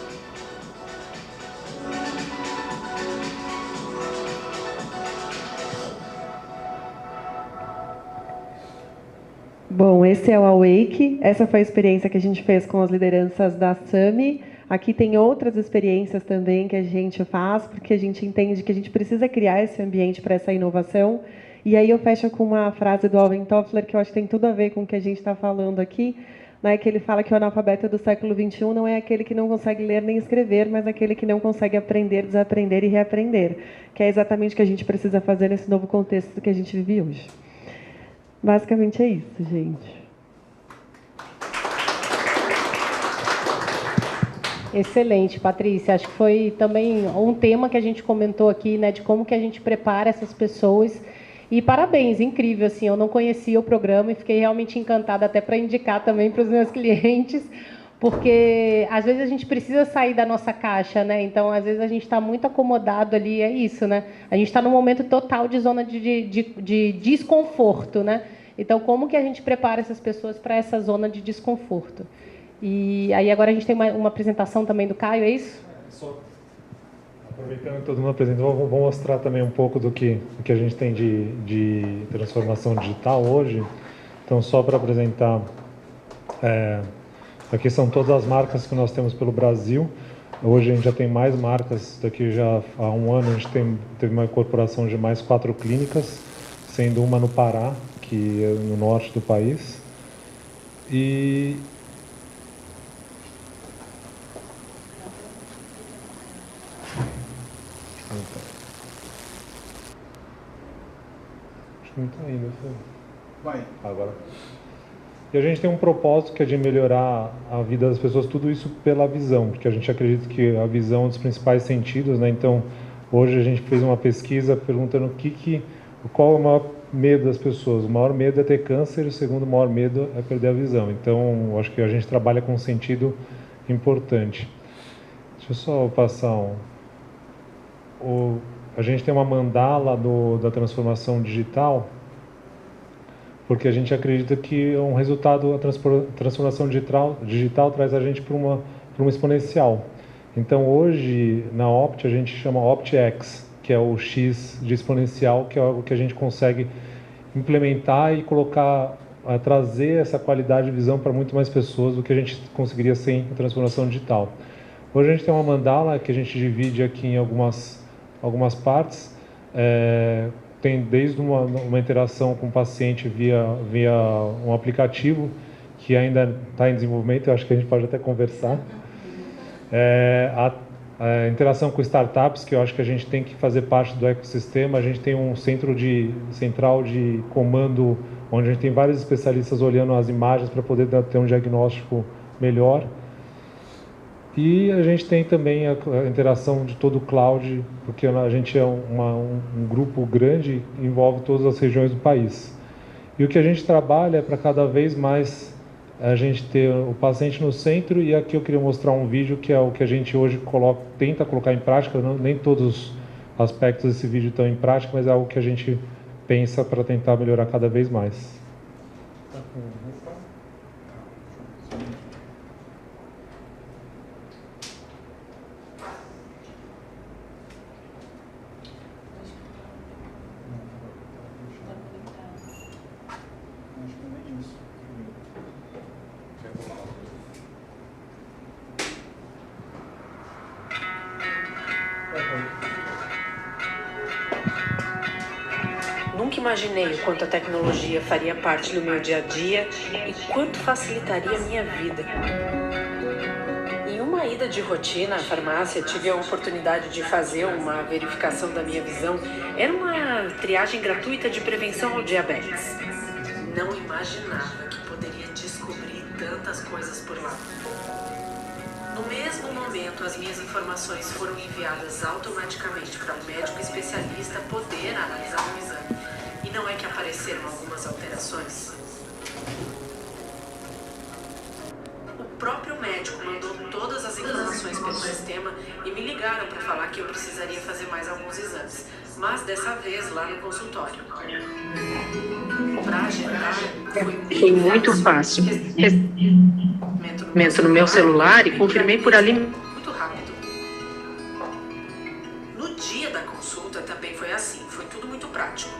Bom, esse é o Awake. Essa foi a experiência que a gente fez com as lideranças da SAMI. Aqui tem outras experiências também que a gente faz, porque a gente entende que a gente precisa criar esse ambiente para essa inovação. E aí eu fecho com uma frase do Alvin Toffler, que eu acho que tem tudo a ver com o que a gente está falando aqui, né, que ele fala que o analfabeto do século XXI não é aquele que não consegue ler nem escrever, mas aquele que não consegue aprender, desaprender e reaprender, que é exatamente o que a gente precisa fazer nesse novo contexto que a gente vive hoje. Basicamente é isso, gente. Excelente, Patrícia. Acho que foi também um tema que a gente comentou aqui, né, de como que a gente prepara essas pessoas. E parabéns, incrível, assim, eu não conhecia o programa e fiquei realmente encantada até para indicar também para os meus clientes, porque às vezes a gente precisa sair da nossa caixa, né? Então, às vezes a gente está muito acomodado ali, é isso, né? A gente está num momento total de zona de desconforto, né? Então, como que a gente prepara essas pessoas para essa zona de desconforto? E aí agora a gente tem uma apresentação também do Caio, é isso? Só aproveitando que todo mundo apresentou, vou mostrar também um pouco do que a gente tem de transformação digital hoje. Então, só para apresentar, aqui são todas as marcas que nós temos pelo Brasil. Hoje a gente já tem mais marcas, daqui já há um ano a gente teve uma incorporação de mais 4 clínicas, sendo uma no Pará, que é no norte do país. E acho que não está indo. Vai. Agora. E a gente tem um propósito que é de melhorar a vida das pessoas, tudo isso pela visão, porque a gente acredita que a visão é um dos principais sentidos, né? Então, hoje a gente fez uma pesquisa perguntando qual é o maior medo das pessoas. O maior medo é ter câncer, o segundo maior medo é perder a visão. Então, acho que a gente trabalha com um sentido importante. Deixa eu só passar a gente tem uma mandala da transformação digital, porque a gente acredita que um resultado, a transformação digital traz a gente para uma exponencial. Então, hoje, na Opt, a gente chama OptX, que é o X de exponencial, que é algo que a gente consegue implementar e trazer essa qualidade de visão para muito mais pessoas do que a gente conseguiria sem a transformação digital. Hoje a gente tem uma mandala que a gente divide aqui em algumas partes. Tem desde uma interação com o paciente via um aplicativo que ainda está em desenvolvimento, eu acho que a gente pode até conversar. A interação com startups, que eu acho que a gente tem que fazer parte do ecossistema. A gente tem um central de comando, onde a gente tem vários especialistas olhando as imagens para poder ter um diagnóstico melhor. E a gente tem também a interação de todo o cloud, porque a gente é um grupo grande e envolve todas as regiões do país. E o que a gente trabalha é para cada vez mais a gente ter o paciente no centro, e aqui eu queria mostrar um vídeo que é o que a gente hoje tenta colocar em prática. Nem todos os aspectos desse vídeo estão em prática, mas é algo que a gente pensa para tentar melhorar cada vez mais. Nunca imaginei o quanto a tecnologia faria parte do meu dia a dia e quanto facilitaria a minha vida. Em uma ida de rotina à farmácia, tive a oportunidade de fazer uma verificação da minha visão. Era uma triagem gratuita de prevenção ao diabetes. Não imaginava que poderia descobrir tantas coisas por lá. No mesmo momento, as minhas informações foram enviadas automaticamente para um médico especialista poder analisar o exame. E não é que apareceram algumas alterações? O próprio médico mandou todas as informações pelo sistema e me ligaram para falar que eu precisaria fazer mais alguns exames, mas dessa vez lá no consultório. Para agendar foi muito fácil. Entro no meu celular e confirmei por ali muito rápido. No dia da consulta também foi assim, foi tudo muito prático.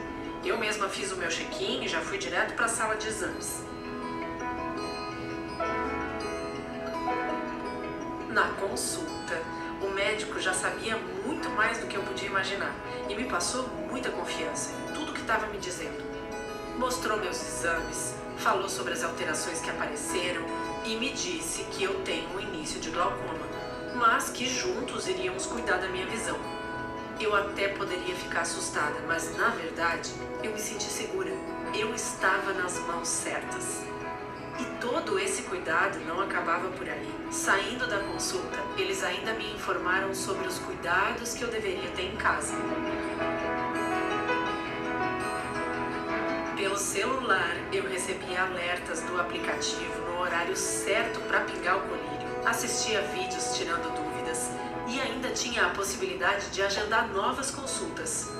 Eu mesma fiz o meu check-in e já fui direto para a sala de exames. Na consulta, o médico já sabia muito mais do que eu podia imaginar e me passou muita confiança em tudo que estava me dizendo. Mostrou meus exames, falou sobre as alterações que apareceram e me disse que eu tenho um início de glaucoma, mas que juntos iríamos cuidar da minha visão. Eu até poderia ficar assustada, mas na verdade eu me senti segura. Eu estava nas mãos certas. E todo esse cuidado não acabava por aí. Saindo da consulta, eles ainda me informaram sobre os cuidados que eu deveria ter em casa. Pelo celular, eu recebia alertas do aplicativo no horário certo para pingar o colírio, assistia vídeos tirando dúvidas e ainda tinha a possibilidade de agendar novas consultas.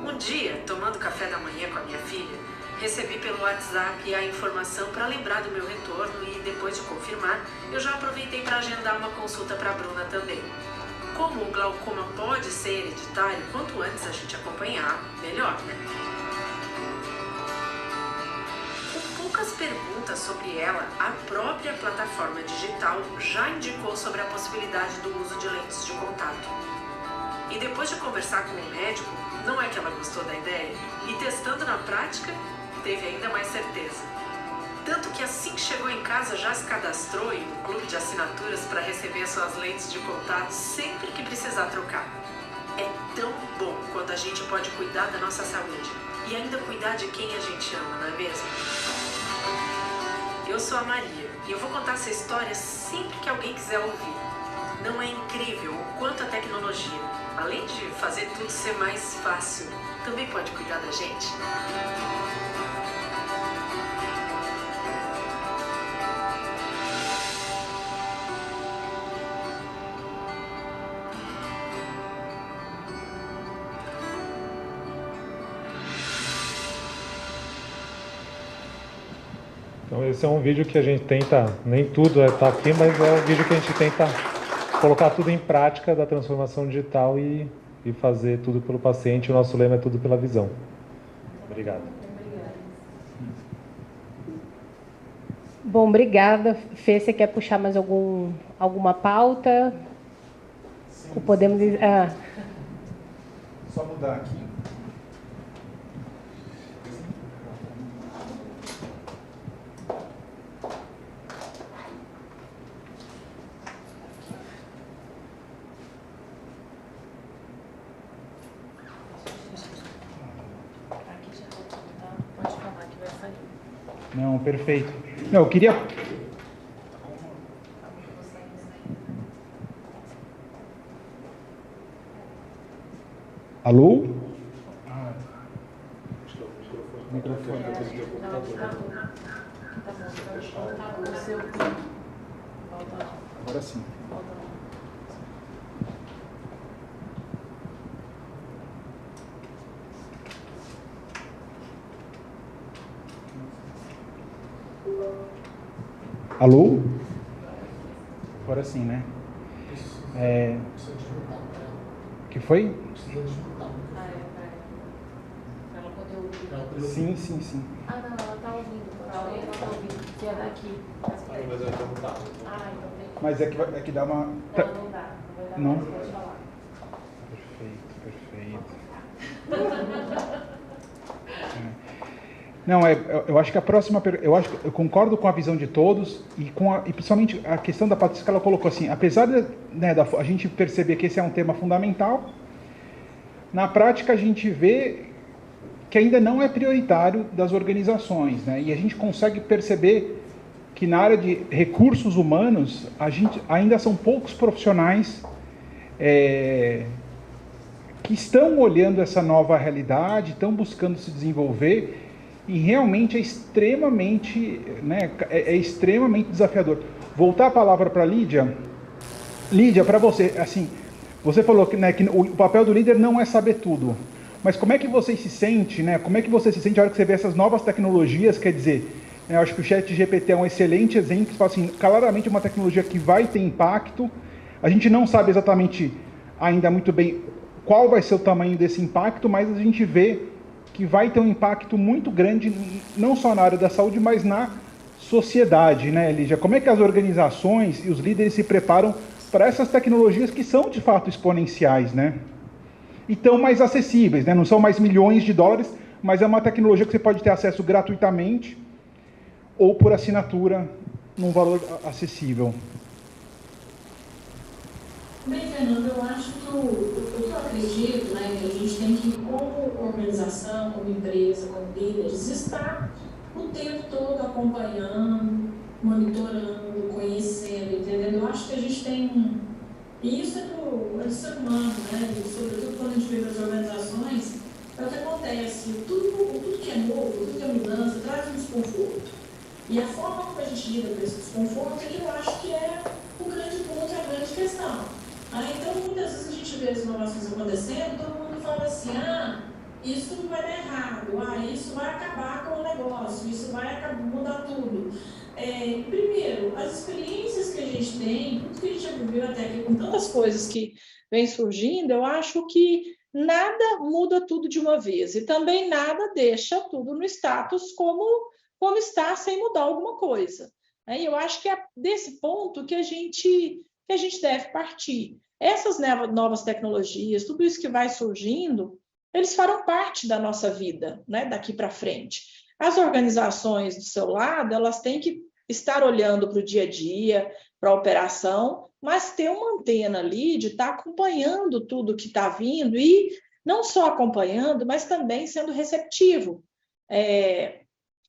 Um dia, tomando café da manhã com a minha filha, recebi pelo WhatsApp a informação para lembrar do meu retorno e, depois de confirmar, eu já aproveitei para agendar uma consulta para a Bruna também. Como o glaucoma pode ser hereditário, quanto antes a gente acompanhar, melhor, né? Com poucas perguntas sobre ela, a própria plataforma digital já indicou sobre a possibilidade do uso de lentes de contato. E depois de conversar com o médico, não é que ela gostou da ideia? E testando na prática, teve ainda mais certeza. Tanto que assim que chegou em casa já se cadastrou em um clube de assinaturas para receber suas lentes de contato sempre que precisar trocar. É tão bom quando a gente pode cuidar da nossa saúde e ainda cuidar de quem a gente ama, não é mesmo? Eu sou a Maria e eu vou contar essa história sempre que alguém quiser ouvir. Não é incrível o quanto a tecnologia, além de fazer tudo ser mais fácil, também pode cuidar da gente? Então esse é um vídeo que a gente tenta, nem tudo está aqui, mas é um vídeo que a gente tenta colocar tudo em prática da transformação digital e fazer tudo pelo paciente. O nosso lema é tudo pela visão. Obrigado. Bom, obrigada. Fê, você quer puxar mais alguma pauta? Sim. Ou podemos... Só mudar aqui. Não, perfeito. Não, eu queria... Alô? Microfone. Agora sim. Alô? Agora sim, né? Que foi? Sim. Ah, não, ela tá ouvindo. Ela tá ouvindo, que é daqui. Mas é que dá uma... Não dá. Não? Pode falar. Perfeito. Não, eu acho que a próxima... Eu concordo com a visão de todos e principalmente a questão da Patrícia que ela colocou assim, apesar de, né, a gente perceber que esse é um tema fundamental, na prática a gente vê que ainda não é prioritário das organizações, né? E a gente consegue perceber que na área de recursos humanos, ainda são poucos profissionais que estão olhando essa nova realidade, estão buscando se desenvolver, e realmente é extremamente, né, extremamente desafiador. Voltar a palavra para a Lídia. Lídia, para você, assim, você falou que, né, que o papel do líder não é saber tudo. Mas como é que você se sente, né? Como é que você se sente a hora que você vê essas novas tecnologias? Quer dizer, eu acho que o ChatGPT é um excelente exemplo, assim, claramente uma tecnologia que vai ter impacto. A gente não sabe exatamente ainda muito bem qual vai ser o tamanho desse impacto, mas a gente vê que vai ter um impacto muito grande, não só na área da saúde, mas na sociedade, né, Lígia? Como é que as organizações e os líderes se preparam para essas tecnologias que são, de fato, exponenciais, né? E tão mais acessíveis, né? Não são mais milhões de dólares, mas é uma tecnologia que você pode ter acesso gratuitamente ou por assinatura num valor acessível. Bem, Fernando, eu acho que o que eu acredito, né, né? A gente tem que, como organização, como empresa, como líderes, estar o tempo todo acompanhando, monitorando, conhecendo, entendendo? Eu acho que a gente tem... E isso é do ser humano, né? E sobretudo quando a gente vê as organizações, é o que acontece. Tudo que é novo, tudo que é mudança, traz um desconforto. E a forma como a gente lida com esse desconforto é que eu acho que é o grande ponto, é a grande questão. Então, muitas vezes a gente vê as inovações acontecendo, todo mundo fala assim, isso vai dar errado, isso vai acabar com o negócio, isso vai mudar tudo. Primeiro, as experiências que a gente tem, tudo que a gente já viveu até aqui, com tantas coisas que vêm surgindo, eu acho que nada muda tudo de uma vez e também nada deixa tudo no status como está, sem mudar alguma coisa. E eu acho que é desse ponto que a gente deve partir. Essas novas tecnologias, tudo isso que vai surgindo, eles farão parte da nossa vida, né, daqui para frente. As organizações do seu lado, elas têm que estar olhando para o dia a dia, para a operação, mas ter uma antena ali de estar acompanhando tudo que está vindo e não só acompanhando, mas também sendo receptivo.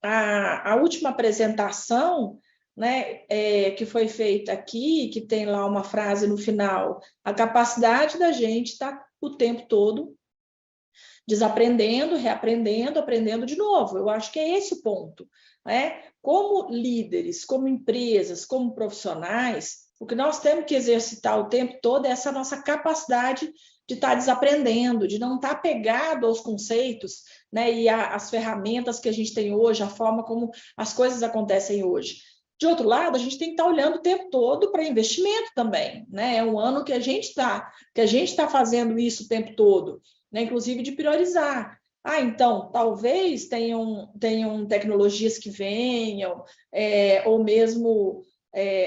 A última apresentação, né, que foi feita aqui, que tem lá uma frase no final, a capacidade da gente estar o tempo todo desaprendendo, reaprendendo, aprendendo de novo. Eu acho que é esse o ponto, né? Como líderes, como empresas, como profissionais, o que nós temos que exercitar o tempo todo é essa nossa capacidade de estar desaprendendo, de não estar pegado aos conceitos, né, e às ferramentas que a gente tem hoje, a forma como as coisas acontecem hoje. De outro lado, a gente tem que estar olhando o tempo todo para investimento também, né? É um ano que a gente está fazendo isso o tempo todo, né? Inclusive de priorizar. Então, talvez tenham tecnologias que venham, ou mesmo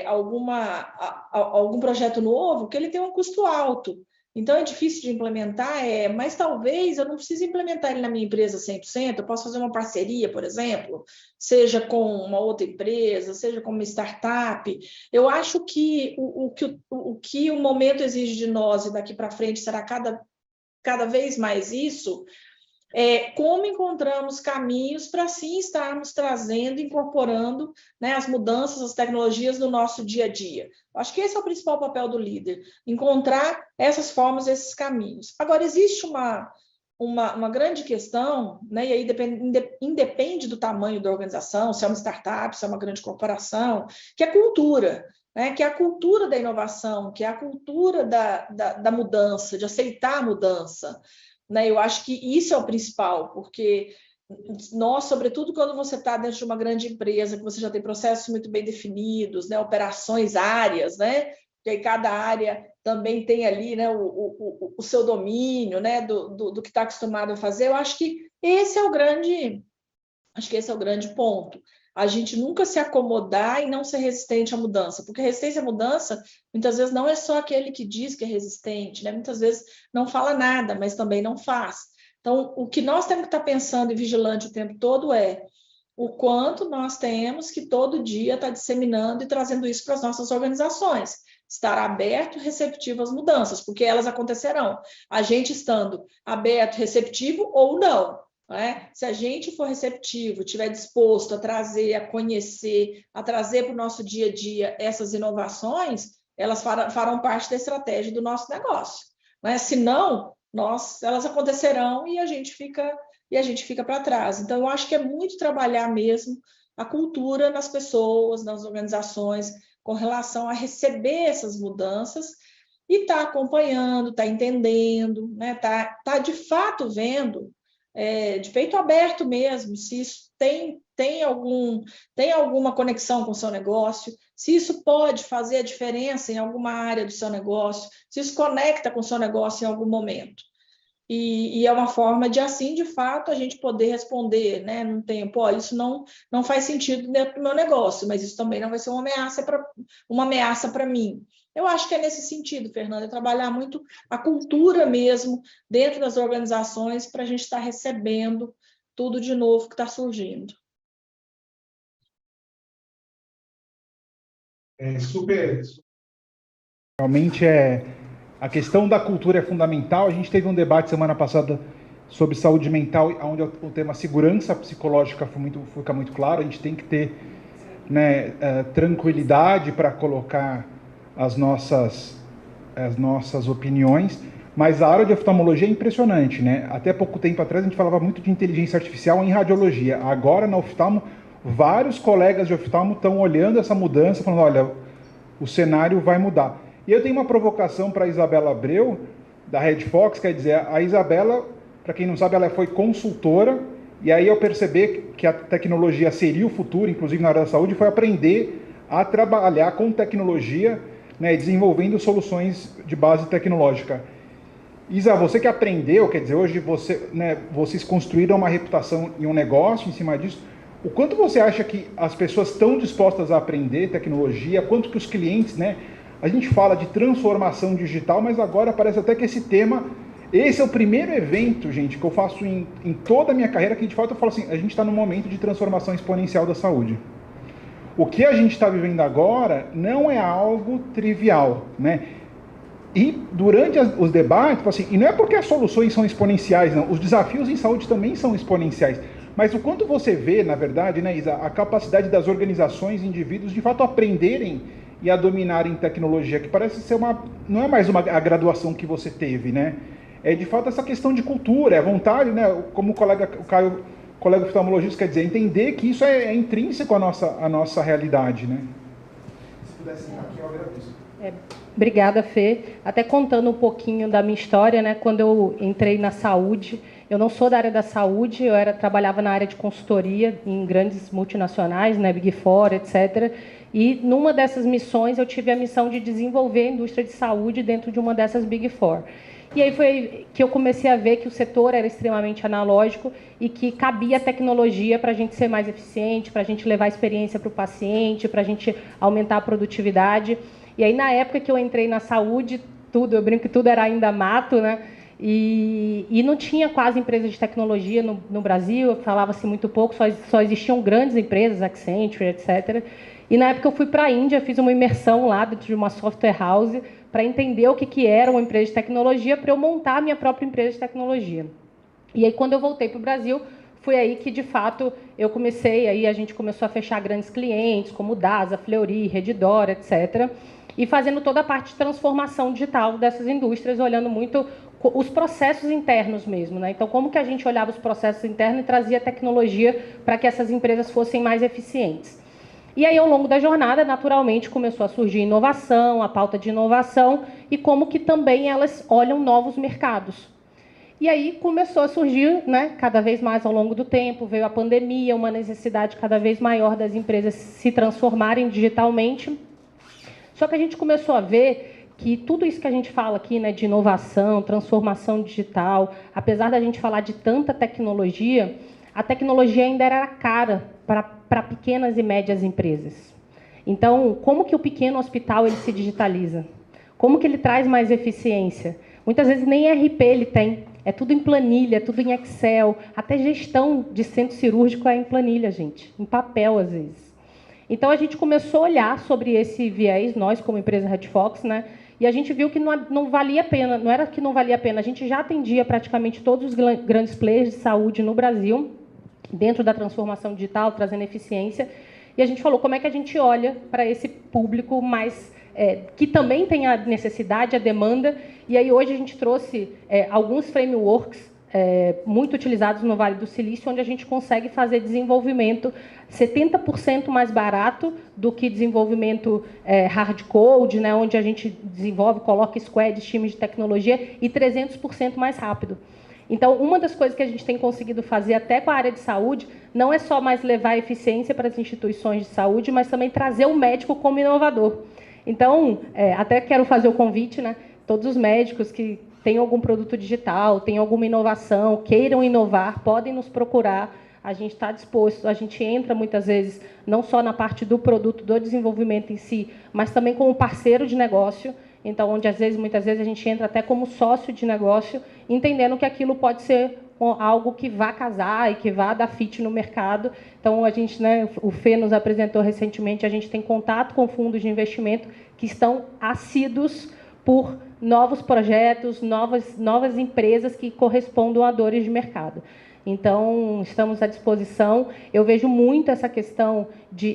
algum projeto novo que ele tem um custo alto. Então, é difícil de implementar, mas talvez eu não precise implementar ele na minha empresa 100%, eu posso fazer uma parceria, por exemplo, seja com uma outra empresa, seja com uma startup. Eu acho que o que o momento exige de nós e daqui para frente será cada vez mais isso, como encontramos caminhos para sim estarmos trazendo, incorporando, né, as mudanças, as tecnologias no nosso dia a dia. Acho que esse é o principal papel do líder, encontrar essas formas, esses caminhos. Agora, existe uma grande questão, né, e aí independe do tamanho da organização, se é uma startup, se é uma grande corporação, que é cultura, né, que é a cultura da inovação, que é a cultura da mudança, de aceitar a mudança. Né? Eu acho que isso é o principal, porque nós, sobretudo quando você está dentro de uma grande empresa, que você já tem processos muito bem definidos, né? Operações, áreas, né? Que aí cada área também tem ali, né, o seu domínio, né, do que está acostumado a fazer. Eu acho que esse é o grande ponto. A gente nunca se acomodar e não ser resistente à mudança, porque resistência à mudança, muitas vezes, não é só aquele que diz que é resistente, né? Muitas vezes não fala nada, mas também não faz. Então, o que nós temos que estar pensando e vigilante o tempo todo é o quanto nós temos que todo dia estar disseminando e trazendo isso para as nossas organizações. Estar aberto e receptivo às mudanças, porque elas acontecerão. A gente estando aberto, receptivo ou não. Se a gente for receptivo, estiver disposto a trazer, a conhecer, a trazer para o nosso dia a dia essas inovações, elas farão parte da estratégia do nosso negócio. Se não, elas acontecerão e a gente fica para trás. Então, eu acho que é muito trabalhar mesmo a cultura nas pessoas, nas organizações, com relação a receber essas mudanças e estar acompanhando, estar entendendo, né? Tá de fato vendo, de peito aberto mesmo, se isso tem alguma conexão com o seu negócio, se isso pode fazer a diferença em alguma área do seu negócio, se isso conecta com o seu negócio em algum momento. E é uma forma de, assim, de fato, a gente poder responder, né, num tempo, isso não faz sentido dentro do meu negócio, mas isso também não vai ser uma ameaça para mim. Eu acho que é nesse sentido, Fernanda, trabalhar muito a cultura mesmo dentro das organizações para a gente estar recebendo tudo de novo que está surgindo. Realmente A questão da cultura é fundamental. A gente teve um debate semana passada sobre saúde mental, onde o tema segurança psicológica fica muito claro. A gente tem que ter, né, tranquilidade para colocar as nossas opiniões, mas a área de oftalmologia é impressionante, né? Até pouco tempo atrás a gente falava muito de inteligência artificial em radiologia. Agora, na oftalmo, vários colegas de oftalmo estão olhando essa mudança, falando, olha, o cenário vai mudar. E eu tenho uma provocação para a Isabela Abreu, da Red Fox, quer dizer, a Isabela, para quem não sabe, ela foi consultora, e aí eu percebi que a tecnologia seria o futuro, inclusive na área da saúde, foi aprender a trabalhar com tecnologia, né, desenvolvendo soluções de base tecnológica. Isa, você que aprendeu, quer dizer, hoje vocês construíram uma reputação e um negócio em cima disso, o quanto você acha que as pessoas estão dispostas a aprender tecnologia, quanto que os clientes, né? A gente fala de transformação digital, mas agora parece até que esse tema, esse é o primeiro evento, gente, que eu faço em toda a minha carreira, que de fato eu falo assim, a gente está num momento de transformação exponencial da saúde. O que a gente está vivendo agora não é algo trivial, né? E durante os debates, assim, e não é porque as soluções são exponenciais, não, os desafios em saúde também são exponenciais, mas o quanto você vê, na verdade, né, Isa, a capacidade das organizações, indivíduos, de fato aprenderem e a dominarem tecnologia, que parece ser não é mais a graduação que você teve, né? É de fato essa questão de cultura, é vontade, né? Como o Caio, colega oftalmologista, quer dizer, entender que isso é intrínseco à nossa realidade, né? Se pudesse ficar aqui, eu agradeço. Obrigada, Fê. Até contando um pouquinho da minha história, né? Quando eu entrei na saúde, eu não sou da área da saúde, eu trabalhava na área de consultoria em grandes multinacionais, né? Big Four, etc. E numa dessas missões eu tive a missão de desenvolver a indústria de saúde dentro de uma dessas Big Four. E aí foi que eu comecei a ver que o setor era extremamente analógico e que cabia tecnologia para a gente ser mais eficiente, para a gente levar a experiência para o paciente, para a gente aumentar a produtividade. E aí, na época que eu entrei na saúde, eu brinco que tudo era ainda mato, né? E não tinha quase empresas de tecnologia no Brasil, falava-se muito pouco, só existiam grandes empresas, Accenture, etc. E na época eu fui para a Índia, fiz uma imersão lá dentro de uma software house para entender o que era uma empresa de tecnologia, para eu montar a minha própria empresa de tecnologia. E aí, quando eu voltei para o Brasil, foi aí que, de fato, eu comecei, aí a gente começou a fechar grandes clientes, como DASA, Fleury, Redditor, etc., e fazendo toda a parte de transformação digital dessas indústrias, olhando muito os processos internos mesmo, né? Então, como que a gente olhava os processos internos e trazia tecnologia para que essas empresas fossem mais eficientes. E aí, ao longo da jornada, naturalmente, começou a surgir inovação, a pauta de inovação, e como que também elas olham novos mercados. E aí começou a surgir, né, cada vez mais ao longo do tempo, veio a pandemia, uma necessidade cada vez maior das empresas se transformarem digitalmente. Só que a gente começou a ver que tudo isso que a gente fala aqui, né, de inovação, transformação digital, apesar da gente falar de tanta tecnologia, a tecnologia ainda era cara para pequenas e médias empresas. Então, como que o pequeno hospital ele se digitaliza? Como que ele traz mais eficiência? Muitas vezes nem RP ele tem, é tudo em planilha, é tudo em Excel, até gestão de centro cirúrgico é em planilha, gente, em papel às vezes. Então, a gente começou a olhar sobre esse viés, nós como empresa Red Fox, né? E a gente viu que não valia a pena, não era que não valia a pena, a gente já atendia praticamente todos os grandes players de saúde no Brasil, dentro da transformação digital, trazendo eficiência, e a gente falou, como é que a gente olha para esse público mais, que também tem a necessidade, a demanda, e aí hoje a gente trouxe alguns frameworks muito utilizados no Vale do Silício, onde a gente consegue fazer desenvolvimento 70% mais barato do que desenvolvimento hard code, né, onde a gente desenvolve, coloca squads, times de tecnologia, e 300% mais rápido. Então, uma das coisas que a gente tem conseguido fazer até com a área de saúde não é só mais levar a eficiência para as instituições de saúde, mas também trazer o médico como inovador. Então, até quero fazer o convite, né? Todos os médicos que têm algum produto digital, têm alguma inovação, queiram inovar, podem nos procurar. A gente está disposto, a gente entra muitas vezes não só na parte do produto, do desenvolvimento em si, mas também como parceiro de negócio. Então, onde muitas vezes a gente entra até como sócio de negócio, entendendo que aquilo pode ser algo que vá casar e que vá dar fit no mercado. Então, a gente, né, o Fê nos apresentou recentemente, a gente tem contato com fundos de investimento que estão assíduos por novos projetos, novas empresas que correspondam a dores de mercado. Então, estamos à disposição. Eu vejo muito essa questão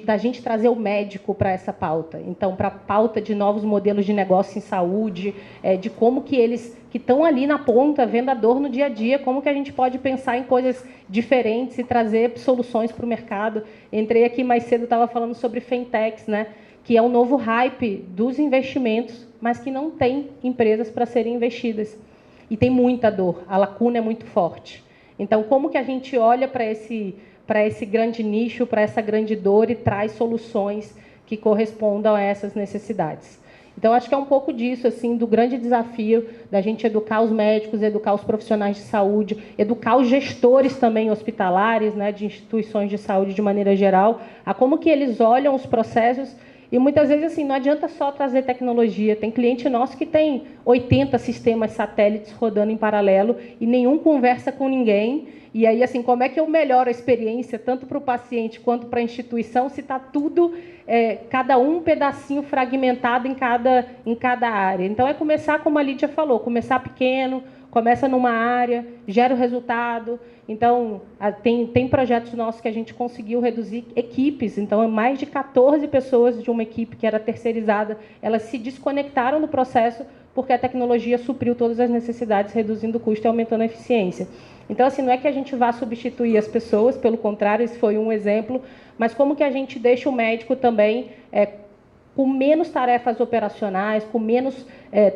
da gente trazer o médico para essa pauta. Então, para a pauta de novos modelos de negócio em saúde, de como que eles que estão ali na ponta, vendo a dor no dia a dia, como que a gente pode pensar em coisas diferentes e trazer soluções para o mercado. Entrei aqui mais cedo, estava falando sobre fintechs, né? Que é um novo hype dos investimentos, mas que não tem empresas para serem investidas. E tem muita dor, a lacuna é muito forte. Então, como que a gente olha para esse grande nicho, para essa grande dor e traz soluções que correspondam a essas necessidades? Então, acho que é um pouco disso, assim, do grande desafio da gente educar os médicos, educar os profissionais de saúde, educar os gestores também hospitalares, né, de instituições de saúde de maneira geral, a como que eles olham os processos. E muitas vezes, assim, não adianta só trazer tecnologia. Tem cliente nosso que tem 80 sistemas satélites rodando em paralelo e nenhum conversa com ninguém. E aí, assim, como é que eu melhoro a experiência, tanto para o paciente quanto para a instituição, se está tudo, cada um pedacinho fragmentado em cada área? Então, é começar, como a Lídia falou, começar pequeno, começa numa área, gera o resultado. Então, tem projetos nossos que a gente conseguiu reduzir equipes. Então, mais de 14 pessoas de uma equipe que era terceirizada, elas se desconectaram do processo porque a tecnologia supriu todas as necessidades, reduzindo o custo e aumentando a eficiência. Então, assim, não é que a gente vá substituir as pessoas, pelo contrário, esse foi um exemplo, mas como que a gente deixa o médico também com menos tarefas operacionais, com menos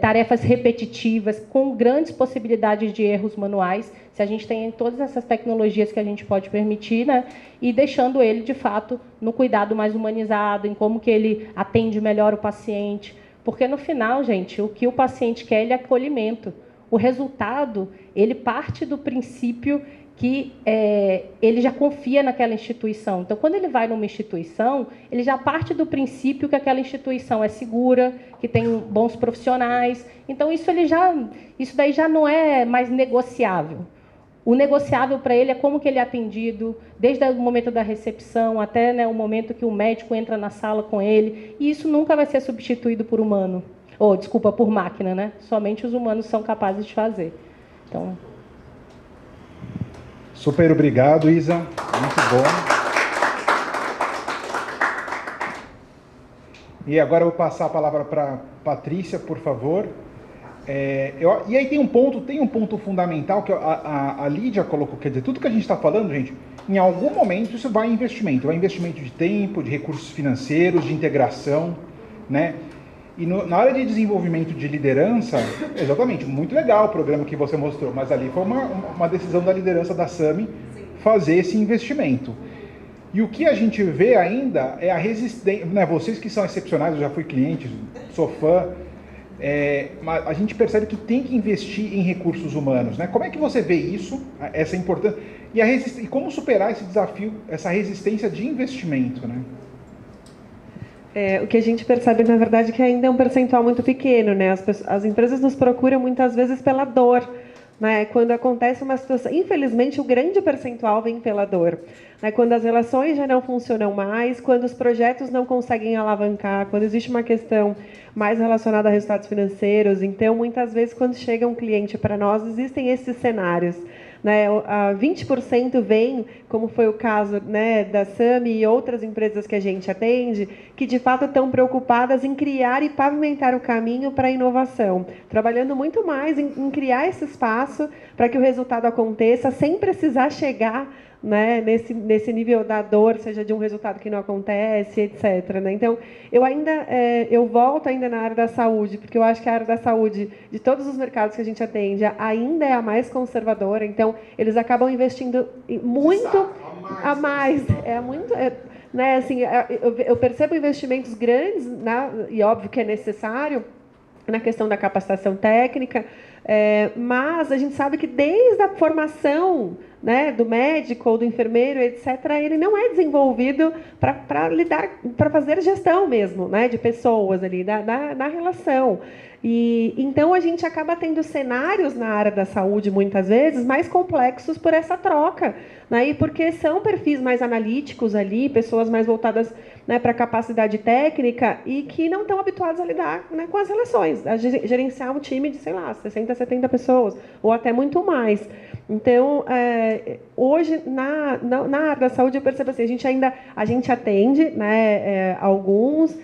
tarefas repetitivas, com grandes possibilidades de erros manuais, se a gente tem todas essas tecnologias que a gente pode permitir, né? E deixando ele, de fato, no cuidado mais humanizado, em como que ele atende melhor o paciente. Porque, no final, gente, o que o paciente quer é acolhimento. O resultado, ele parte do princípio que ele já confia naquela instituição. Então, quando ele vai numa instituição, ele já parte do princípio que aquela instituição é segura, que tem bons profissionais. Então, isso daí já não é mais negociável. O negociável para ele é como que ele é atendido, desde o momento da recepção até, né, o momento que o médico entra na sala com ele. E isso nunca vai ser substituído por humano. Por máquina, né? Somente os humanos são capazes de fazer. Então... Super obrigado, Isa. Muito bom. E agora eu vou passar a palavra para Patrícia, por favor. E aí tem um ponto fundamental que a Lídia colocou, quer dizer, tudo que a gente está falando, gente, em algum momento isso vai investimento de tempo, de recursos financeiros, de integração, né? E na área de desenvolvimento de liderança, exatamente, muito legal o programa que você mostrou, mas ali foi uma decisão da liderança da SAMI fazer esse investimento. E o que a gente vê ainda é a resistência, né? Vocês que são excepcionais, eu já fui cliente, sou fã, mas a gente percebe que tem que investir em recursos humanos, né? Como é que você vê isso, essa importância, e como superar esse desafio, essa resistência de investimento, né? O que a gente percebe, na verdade, é que ainda é um percentual muito pequeno, né? As empresas nos procuram muitas vezes pela dor, né? Quando acontece uma situação... Infelizmente, o grande percentual vem pela dor, né? Quando as relações já não funcionam mais, quando os projetos não conseguem alavancar, quando existe uma questão mais relacionada a resultados financeiros. Então, muitas vezes, quando chega um cliente para nós, existem esses cenários, né? 20% vem, como foi o caso, né, da SAMI e outras empresas que a gente atende, que de fato estão preocupadas em criar e pavimentar o caminho para a inovação, trabalhando muito mais em criar esse espaço para que o resultado aconteça sem precisar chegar, né, nesse nível da dor, seja de um resultado que não acontece, etc. Né? Então, eu volto ainda na área da saúde, porque eu acho que a área da saúde, de todos os mercados que a gente atende, ainda é a mais conservadora. Então, eles acabam investindo muito a mais. Né, assim, eu percebo investimentos grandes, e óbvio que é necessário, na questão da capacitação técnica, mas a gente sabe que desde a formação, né, do médico ou do enfermeiro, etc., ele não é desenvolvido para fazer gestão mesmo, né, de pessoas ali, da relação. E então a gente acaba tendo cenários na área da saúde, muitas vezes, mais complexos por essa troca, né? E porque são perfis mais analíticos ali, pessoas mais voltadas, né, para a capacidade técnica e que não estão habituados a lidar, né, com as relações, a gerenciar um time de, sei lá, 60, 70 pessoas, ou até muito mais. Então, hoje, na área da saúde, eu percebo assim, a gente atende, né, alguns.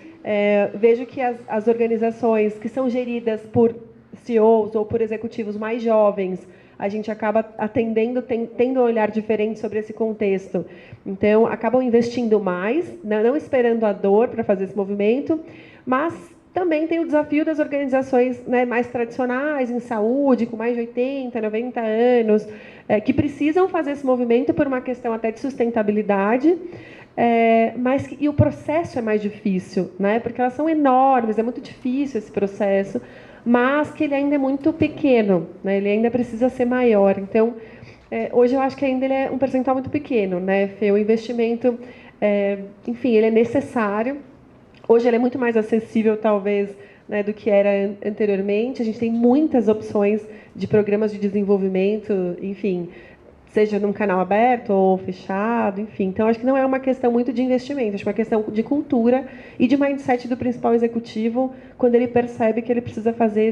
Vejo que as organizações que são geridas por CEOs ou por executivos mais jovens, a gente acaba atendendo, tendo um olhar diferente sobre esse contexto. Então, acabam investindo mais, não esperando a dor para fazer esse movimento, mas também tem o desafio das organizações, né, mais tradicionais em saúde, com mais de 80, 90 anos, que precisam fazer esse movimento por uma questão até de sustentabilidade, e o processo é mais difícil, né? Porque elas são enormes, é muito difícil esse processo, mas que ele ainda é muito pequeno, né? Ele ainda precisa ser maior. Então, hoje eu acho que ainda ele é um percentual muito pequeno, né, Fê? O investimento, enfim, ele é necessário. Hoje ele é muito mais acessível, talvez, né, do que era anteriormente. A gente tem muitas opções de programas de desenvolvimento, enfim, seja num canal aberto ou fechado, enfim. Então, acho que não é uma questão muito de investimento, acho que é uma questão de cultura e de mindset do principal executivo, quando ele percebe que ele precisa fazer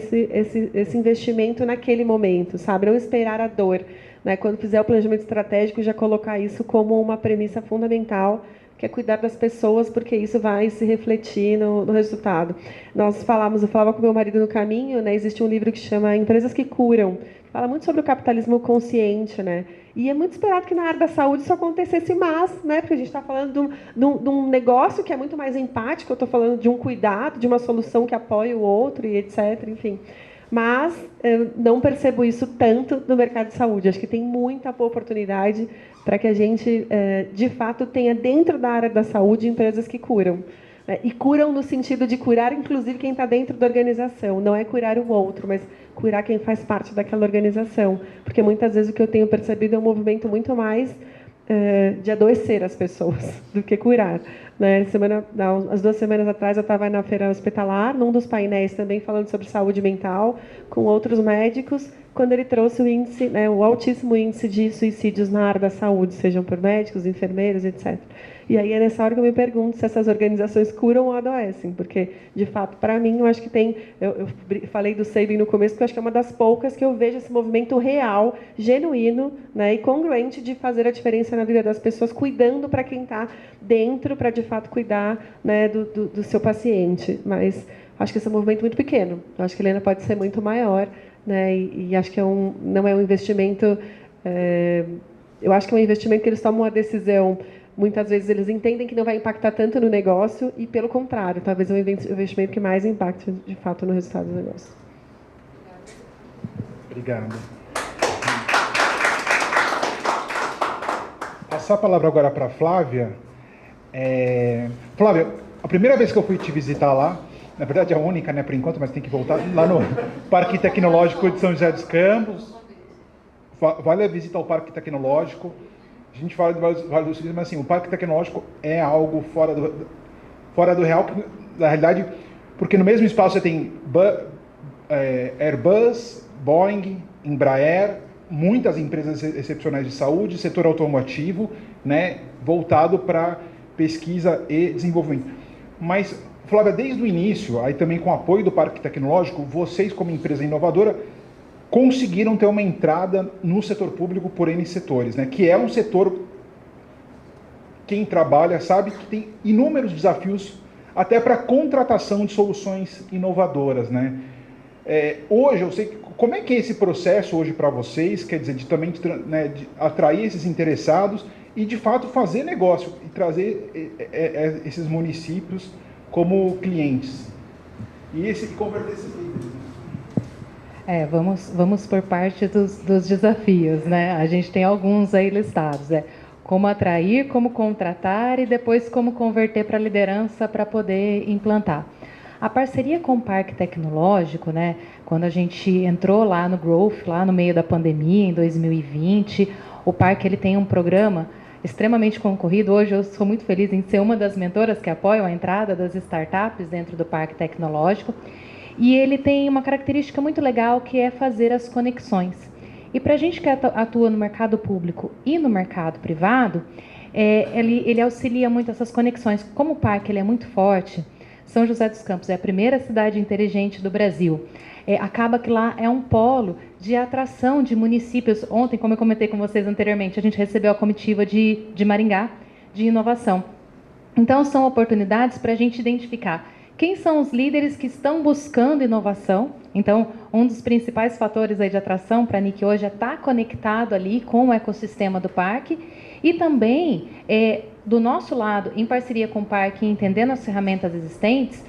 esse investimento naquele momento, sabe? Não esperar a dor, né? Quando fizer o planejamento estratégico, já colocar isso como uma premissa fundamental, que é cuidar das pessoas, porque isso vai se refletir no resultado. Eu falava com meu marido no caminho, né? Existe um livro que chama Empresas que Curam, que fala muito sobre o capitalismo consciente, né? E é muito esperado que na área da saúde isso acontecesse mais, né? Porque a gente está falando de um negócio que é muito mais empático, eu estou falando de um cuidado, de uma solução que apoia o outro e etc, enfim. Mas eu não percebo isso tanto no mercado de saúde. Acho que tem muita oportunidade para que a gente, de fato, tenha dentro da área da saúde empresas que curam. E curam no sentido de curar, inclusive, quem está dentro da organização. Não é curar o outro, mas curar quem faz parte daquela organização. Porque, muitas vezes, o que eu tenho percebido é um movimento muito mais de adoecer as pessoas do que curar. Né? As 2 semanas atrás, eu estava na feira hospitalar, num dos painéis também falando sobre saúde mental, com outros médicos, quando ele trouxe o índice, né, o altíssimo índice de suicídios na área da saúde, sejam por médicos, enfermeiros, etc. E aí é nessa hora que eu me pergunto se essas organizações curam ou adoecem, porque, de fato, para mim, eu acho que tem... Eu falei do Sabin no começo, porque eu acho que é uma das poucas que eu vejo esse movimento real, genuíno, né, e congruente de fazer a diferença na vida das pessoas, cuidando para quem está dentro, para, de fato, cuidar, né, do seu paciente. Mas acho que esse é um movimento muito pequeno. Eu acho que ele ainda pode ser muito maior, né, e acho que não é um investimento... eu acho que é um investimento que eles tomam a decisão... Muitas vezes eles entendem que não vai impactar tanto no negócio e, pelo contrário, talvez é um investimento que mais impacte, de fato, no resultado do negócio. Obrigado. Passar a palavra agora para a Flávia. Flávia, a primeira vez que eu fui te visitar lá, na verdade a única, né, por enquanto, mas tem que voltar, lá no Parque Tecnológico de São José dos Campos. Vale a visita ao Parque Tecnológico. A gente fala de Vale do Silício, mas assim, o Parque Tecnológico é algo fora do real, na realidade, porque no mesmo espaço você tem Airbus, Boeing, Embraer, muitas empresas excepcionais de saúde, setor automotivo, né, voltado para pesquisa e desenvolvimento. Mas, Flávia, desde o início, aí também com o apoio do Parque Tecnológico, vocês como empresa inovadora conseguiram ter uma entrada no setor público por N setores, né? Que é um setor, quem trabalha sabe que tem inúmeros desafios até para a contratação de soluções inovadoras, né? Hoje, eu sei, como é que é esse processo hoje para vocês, quer dizer, de atrair esses interessados e, de fato, fazer negócio e trazer esses municípios como clientes e converter esses líderes. Vamos por parte dos desafios, né? A gente tem alguns aí listados, como atrair, como contratar e depois como converter para liderança para poder implantar. A parceria com o Parque Tecnológico, né? Quando a gente entrou lá no Growth, lá no meio da pandemia, em 2020, o Parque ele tem um programa extremamente concorrido. Hoje eu sou muito feliz em ser uma das mentoras que apoiam a entrada das startups dentro do Parque Tecnológico. E ele tem uma característica muito legal, que é fazer as conexões. E para a gente que atua no mercado público e no mercado privado, ele auxilia muito essas conexões. Como o parque ele é muito forte, São José dos Campos é a primeira cidade inteligente do Brasil. Acaba que lá é um polo de atração de municípios. Ontem, como eu comentei com vocês anteriormente, a gente recebeu a comitiva de Maringá, de inovação. Então, são oportunidades para a gente identificar quem são os líderes que estão buscando inovação. Então, um dos principais fatores aí de atração para a NIC hoje é estar conectado ali com o ecossistema do parque e também, do nosso lado, em parceria com o parque, entendendo as ferramentas existentes,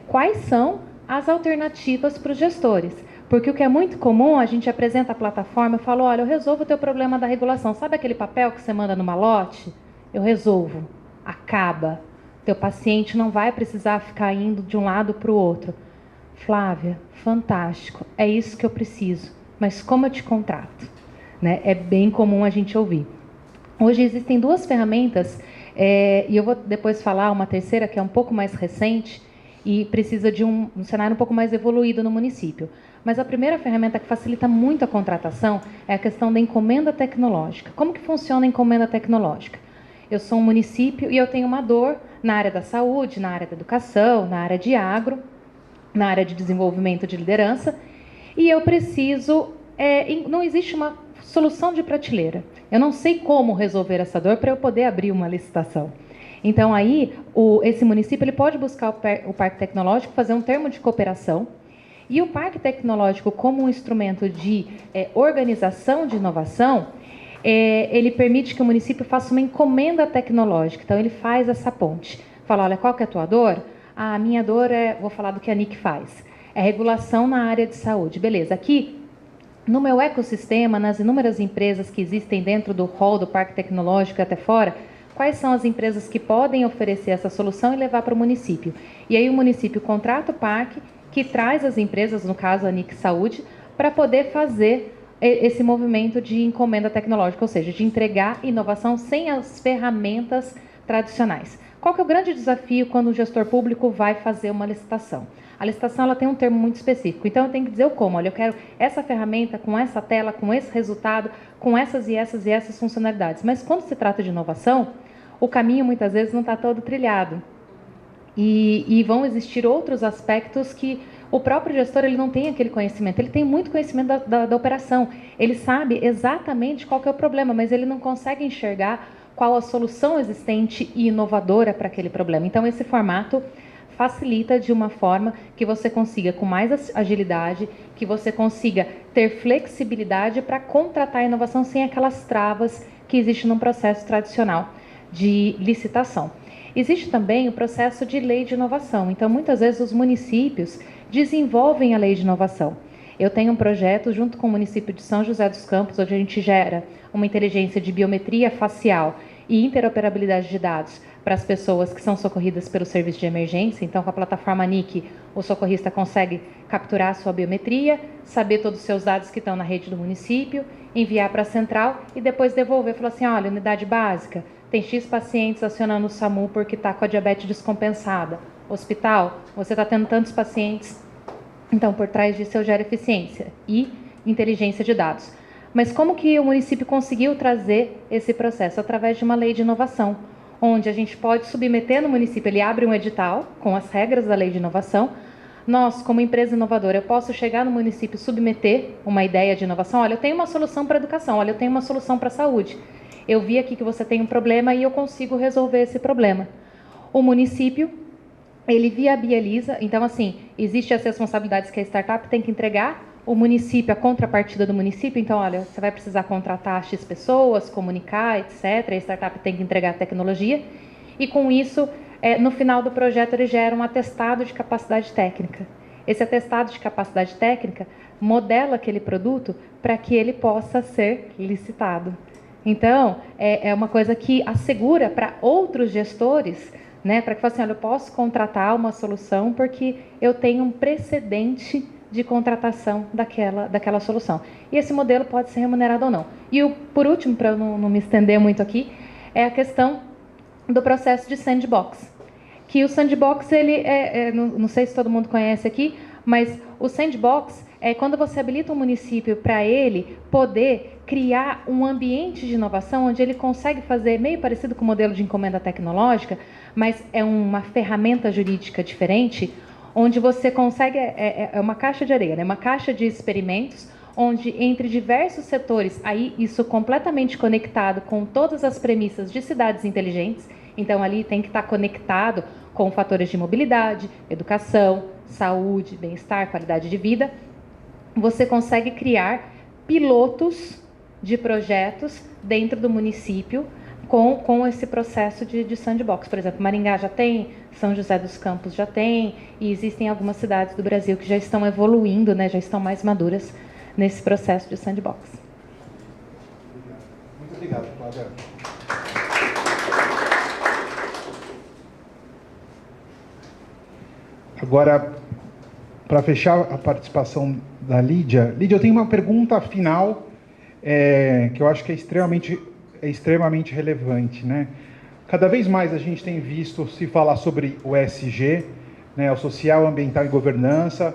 quais são as alternativas para os gestores. Porque o que é muito comum, a gente apresenta a plataforma e fala, olha, eu resolvo o teu problema da regulação. Sabe aquele papel que você manda no malote? Eu resolvo. Acaba. Teu paciente não vai precisar ficar indo de um lado para o outro. Flávia, fantástico, é isso que eu preciso, mas como eu te contrato? Né? É bem comum a gente ouvir. Hoje existem duas ferramentas, e eu vou depois falar uma terceira que é um pouco mais recente e precisa de um cenário um pouco mais evoluído no município. Mas a primeira ferramenta que facilita muito a contratação é a questão da encomenda tecnológica. Como que funciona a encomenda tecnológica? Eu sou um município e eu tenho uma dor na área da saúde, na área da educação, na área de agro, na área de desenvolvimento de liderança, e eu preciso... não existe uma solução de prateleira. Eu não sei como resolver essa dor para eu poder abrir uma licitação. Então, aí, esse município ele pode buscar o Parque Tecnológico, fazer um termo de cooperação, e o Parque Tecnológico, como um instrumento de organização de inovação, ele permite que o município faça uma encomenda tecnológica. Então, ele faz essa ponte. Fala, olha, qual que é a tua dor? A minha dor vou falar do que a NIC faz. É regulação na área de saúde. Beleza, aqui, no meu ecossistema, nas inúmeras empresas que existem dentro do hall do Parque Tecnológico e até fora, quais são as empresas que podem oferecer essa solução e levar para o município? E aí o município contrata o parque, que traz as empresas, no caso a NIC Saúde, para poder fazer esse movimento de encomenda tecnológica, ou seja, de entregar inovação sem as ferramentas tradicionais. Qual que é o grande desafio quando o gestor público vai fazer uma licitação? A licitação ela tem um termo muito específico, então eu tenho que dizer o como. Olha, eu quero essa ferramenta com essa tela, com esse resultado, com essas e essas e essas funcionalidades. Mas quando se trata de inovação, o caminho muitas vezes não está todo trilhado. E vão existir outros aspectos que o próprio gestor ele não tem aquele conhecimento. Ele tem muito conhecimento da operação. Ele sabe exatamente qual que é o problema, mas ele não consegue enxergar qual a solução existente e inovadora para aquele problema. Então, esse formato facilita de uma forma que você consiga, com mais agilidade, que você consiga ter flexibilidade para contratar a inovação sem aquelas travas que existem num processo tradicional de licitação. Existe também o processo de lei de inovação. Então, muitas vezes, os municípios desenvolvem a lei de inovação. Eu tenho um projeto junto com o município de São José dos Campos, onde a gente gera uma inteligência de biometria facial e interoperabilidade de dados para as pessoas que são socorridas pelo serviço de emergência. Então, com a plataforma NIC, o socorrista consegue capturar a sua biometria, saber todos os seus dados que estão na rede do município, enviar para a central e depois devolver. Falar assim, olha, unidade básica, tem X pacientes acionando o SAMU porque está com a diabetes descompensada. Hospital, você está tendo tantos pacientes. Então, por trás disso, eu gero eficiência e inteligência de dados. Mas como que o município conseguiu trazer esse processo? Através de uma lei de inovação, onde a gente pode submeter no município, ele abre um edital com as regras da lei de inovação. Nós, como empresa inovadora, eu posso chegar no município e submeter uma ideia de inovação. Olha, eu tenho uma solução para a educação, olha, eu tenho uma solução para a saúde. Eu vi aqui que você tem um problema e eu consigo resolver esse problema. O município, ele viabiliza, então assim, existe as responsabilidades que a startup tem que entregar, o município, a contrapartida do município, então olha, você vai precisar contratar X pessoas, comunicar, etc. A startup tem que entregar a tecnologia e com isso, no final do projeto ele gera um atestado de capacidade técnica. Esse atestado de capacidade técnica modela aquele produto para que ele possa ser licitado. Então, é uma coisa que assegura para outros gestores, né, para que façam assim, olha, eu posso contratar uma solução porque eu tenho um precedente de contratação daquela solução. E esse modelo pode ser remunerado ou não. E por último, para eu não me estender muito aqui, é a questão do processo de sandbox. Que o sandbox, ele não sei se todo mundo conhece aqui, Mas o sandbox é quando você habilita um município para ele poder criar um ambiente de inovação onde ele consegue fazer, meio parecido com o modelo de encomenda tecnológica, mas é uma ferramenta jurídica diferente, onde você consegue, é uma caixa de areia, né? Uma caixa de experimentos, onde entre diversos setores, aí isso completamente conectado com todas as premissas de cidades inteligentes, então ali tem que estar conectado com fatores de mobilidade, educação, saúde, bem-estar, qualidade de vida, você consegue criar pilotos de projetos dentro do município com esse processo de sandbox. Por exemplo, Maringá já tem, São José dos Campos já tem, e existem algumas cidades do Brasil que já estão evoluindo, né, já estão mais maduras nesse processo de sandbox. Muito obrigado, Cláudia. Agora, para fechar a participação da Lídia, eu tenho uma pergunta final que eu acho que é extremamente relevante, né? Cada vez mais a gente tem visto se falar sobre o ESG, né, o social, ambiental e governança.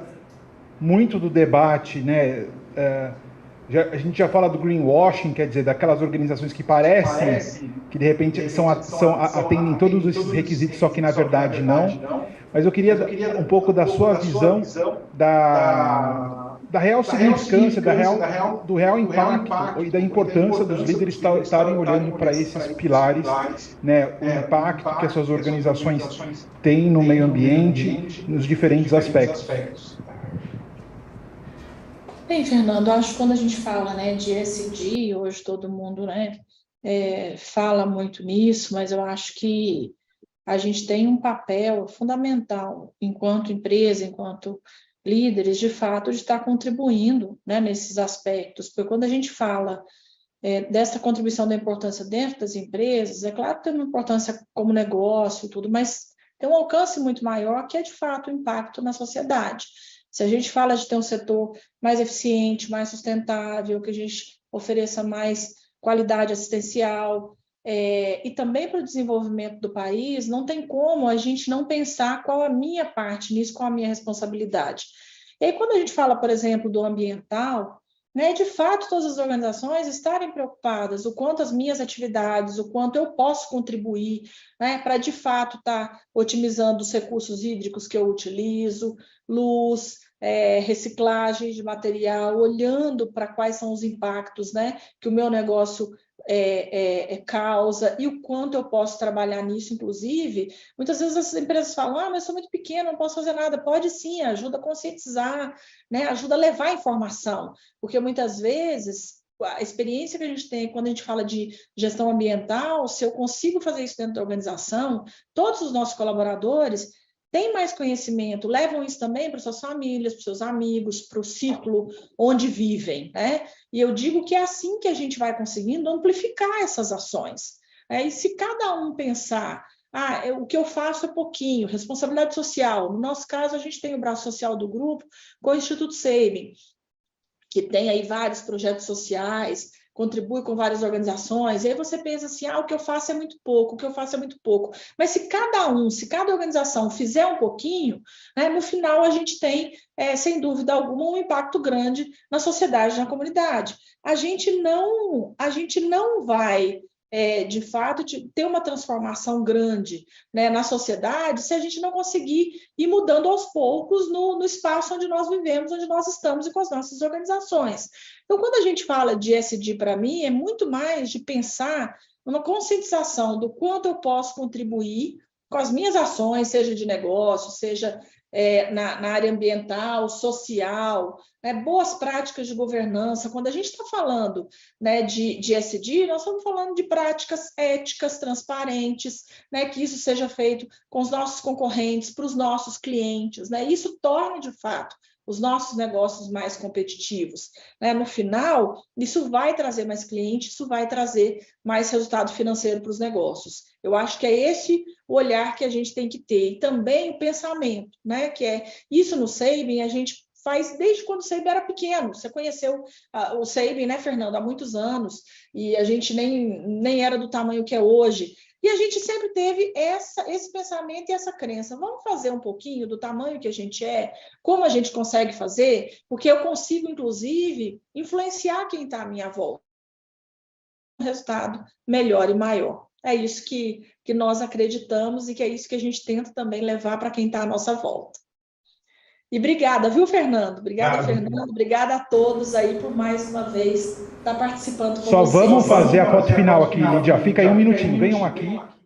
Muito do debate, né? A gente já fala do greenwashing, quer dizer, daquelas organizações que parecem que de repente atendem todos esses requisitos, só que na verdade não. Mas eu queria um pouco da sua visão da real significância, do real impacto e da importância dos líderes estarem olhando para esses pilares, né, o impacto que essas organizações têm no meio ambiente, nos diferentes aspectos. Bem, Fernando, acho que quando a gente fala, né, de ESG, hoje todo mundo, né, fala muito nisso, mas eu acho que a gente tem um papel fundamental enquanto empresa, enquanto líderes, de fato, de estar contribuindo, né, nesses aspectos, porque quando a gente fala dessa contribuição da importância dentro das empresas, é claro que tem uma importância como negócio e tudo, mas tem um alcance muito maior que é, de fato, o impacto na sociedade. Se a gente fala de ter um setor mais eficiente, mais sustentável, que a gente ofereça mais qualidade assistencial, e também para o desenvolvimento do país, não tem como a gente não pensar qual a minha parte nisso, qual a minha responsabilidade. E aí, quando a gente fala, por exemplo, do ambiental, né, de fato, todas as organizações estarem preocupadas o quanto as minhas atividades, o quanto eu posso contribuir, né, para, de fato, estar otimizando os recursos hídricos que eu utilizo, luz, reciclagem de material, olhando para quais são os impactos, né, que o meu negócio causa e o quanto eu posso trabalhar nisso, inclusive. Muitas vezes as empresas falam, mas eu sou muito pequena, não posso fazer nada. Pode sim, ajuda a conscientizar, né, ajuda a levar informação, porque muitas vezes a experiência que a gente tem quando a gente fala de gestão ambiental, se eu consigo fazer isso dentro da organização, todos os nossos colaboradores têm mais conhecimento, levam isso também para suas famílias, para seus amigos, para o círculo onde vivem, né? E eu digo que é assim que a gente vai conseguindo amplificar essas ações. E se cada um pensar, o que eu faço é pouquinho, responsabilidade social, no nosso caso a gente tem o braço social do grupo com o Instituto Sabin, que tem aí vários projetos sociais, contribui com várias organizações, e aí você pensa assim, o que eu faço é muito pouco, o que eu faço é muito pouco. Mas se cada organização fizer um pouquinho, né, no final a gente tem, sem dúvida alguma, um impacto grande na sociedade, na comunidade. A gente não vai, de fato, ter uma transformação grande, né, na sociedade se a gente não conseguir ir mudando aos poucos no espaço onde nós vivemos, onde nós estamos e com as nossas organizações. Então, quando a gente fala de ESG, para mim, é muito mais de pensar numa conscientização do quanto eu posso contribuir com as minhas ações, seja de negócio, seja na área ambiental, social, né, boas práticas de governança. Quando a gente está falando, né, de ESG, nós estamos falando de práticas éticas, transparentes, né, que isso seja feito com os nossos concorrentes, para os nossos clientes, né, isso torna, de fato, os nossos negócios mais competitivos, né? No final, isso vai trazer mais clientes, isso vai trazer mais resultado financeiro para os negócios. Eu acho que é esse o olhar que a gente tem que ter. E também o pensamento, né? Que é isso no Sabin, a gente faz desde quando o Sabin era pequeno. Você conheceu o Sabin, né, Fernando, há muitos anos, e a gente nem era do tamanho que é hoje. E a gente sempre teve esse pensamento e essa crença. Vamos fazer um pouquinho do tamanho que a gente é, como a gente consegue fazer, porque eu consigo, inclusive, influenciar quem está à minha volta. Um resultado melhor e maior. É isso que nós acreditamos e que é isso que a gente tenta também levar para quem está à nossa volta. E obrigada, viu, Fernando? Obrigada, Fernando. Obrigada a todos aí por mais uma vez estar participando com vocês. Só vamos fazer a foto final aqui, Lídia. Fica aí um minutinho. Venham aqui.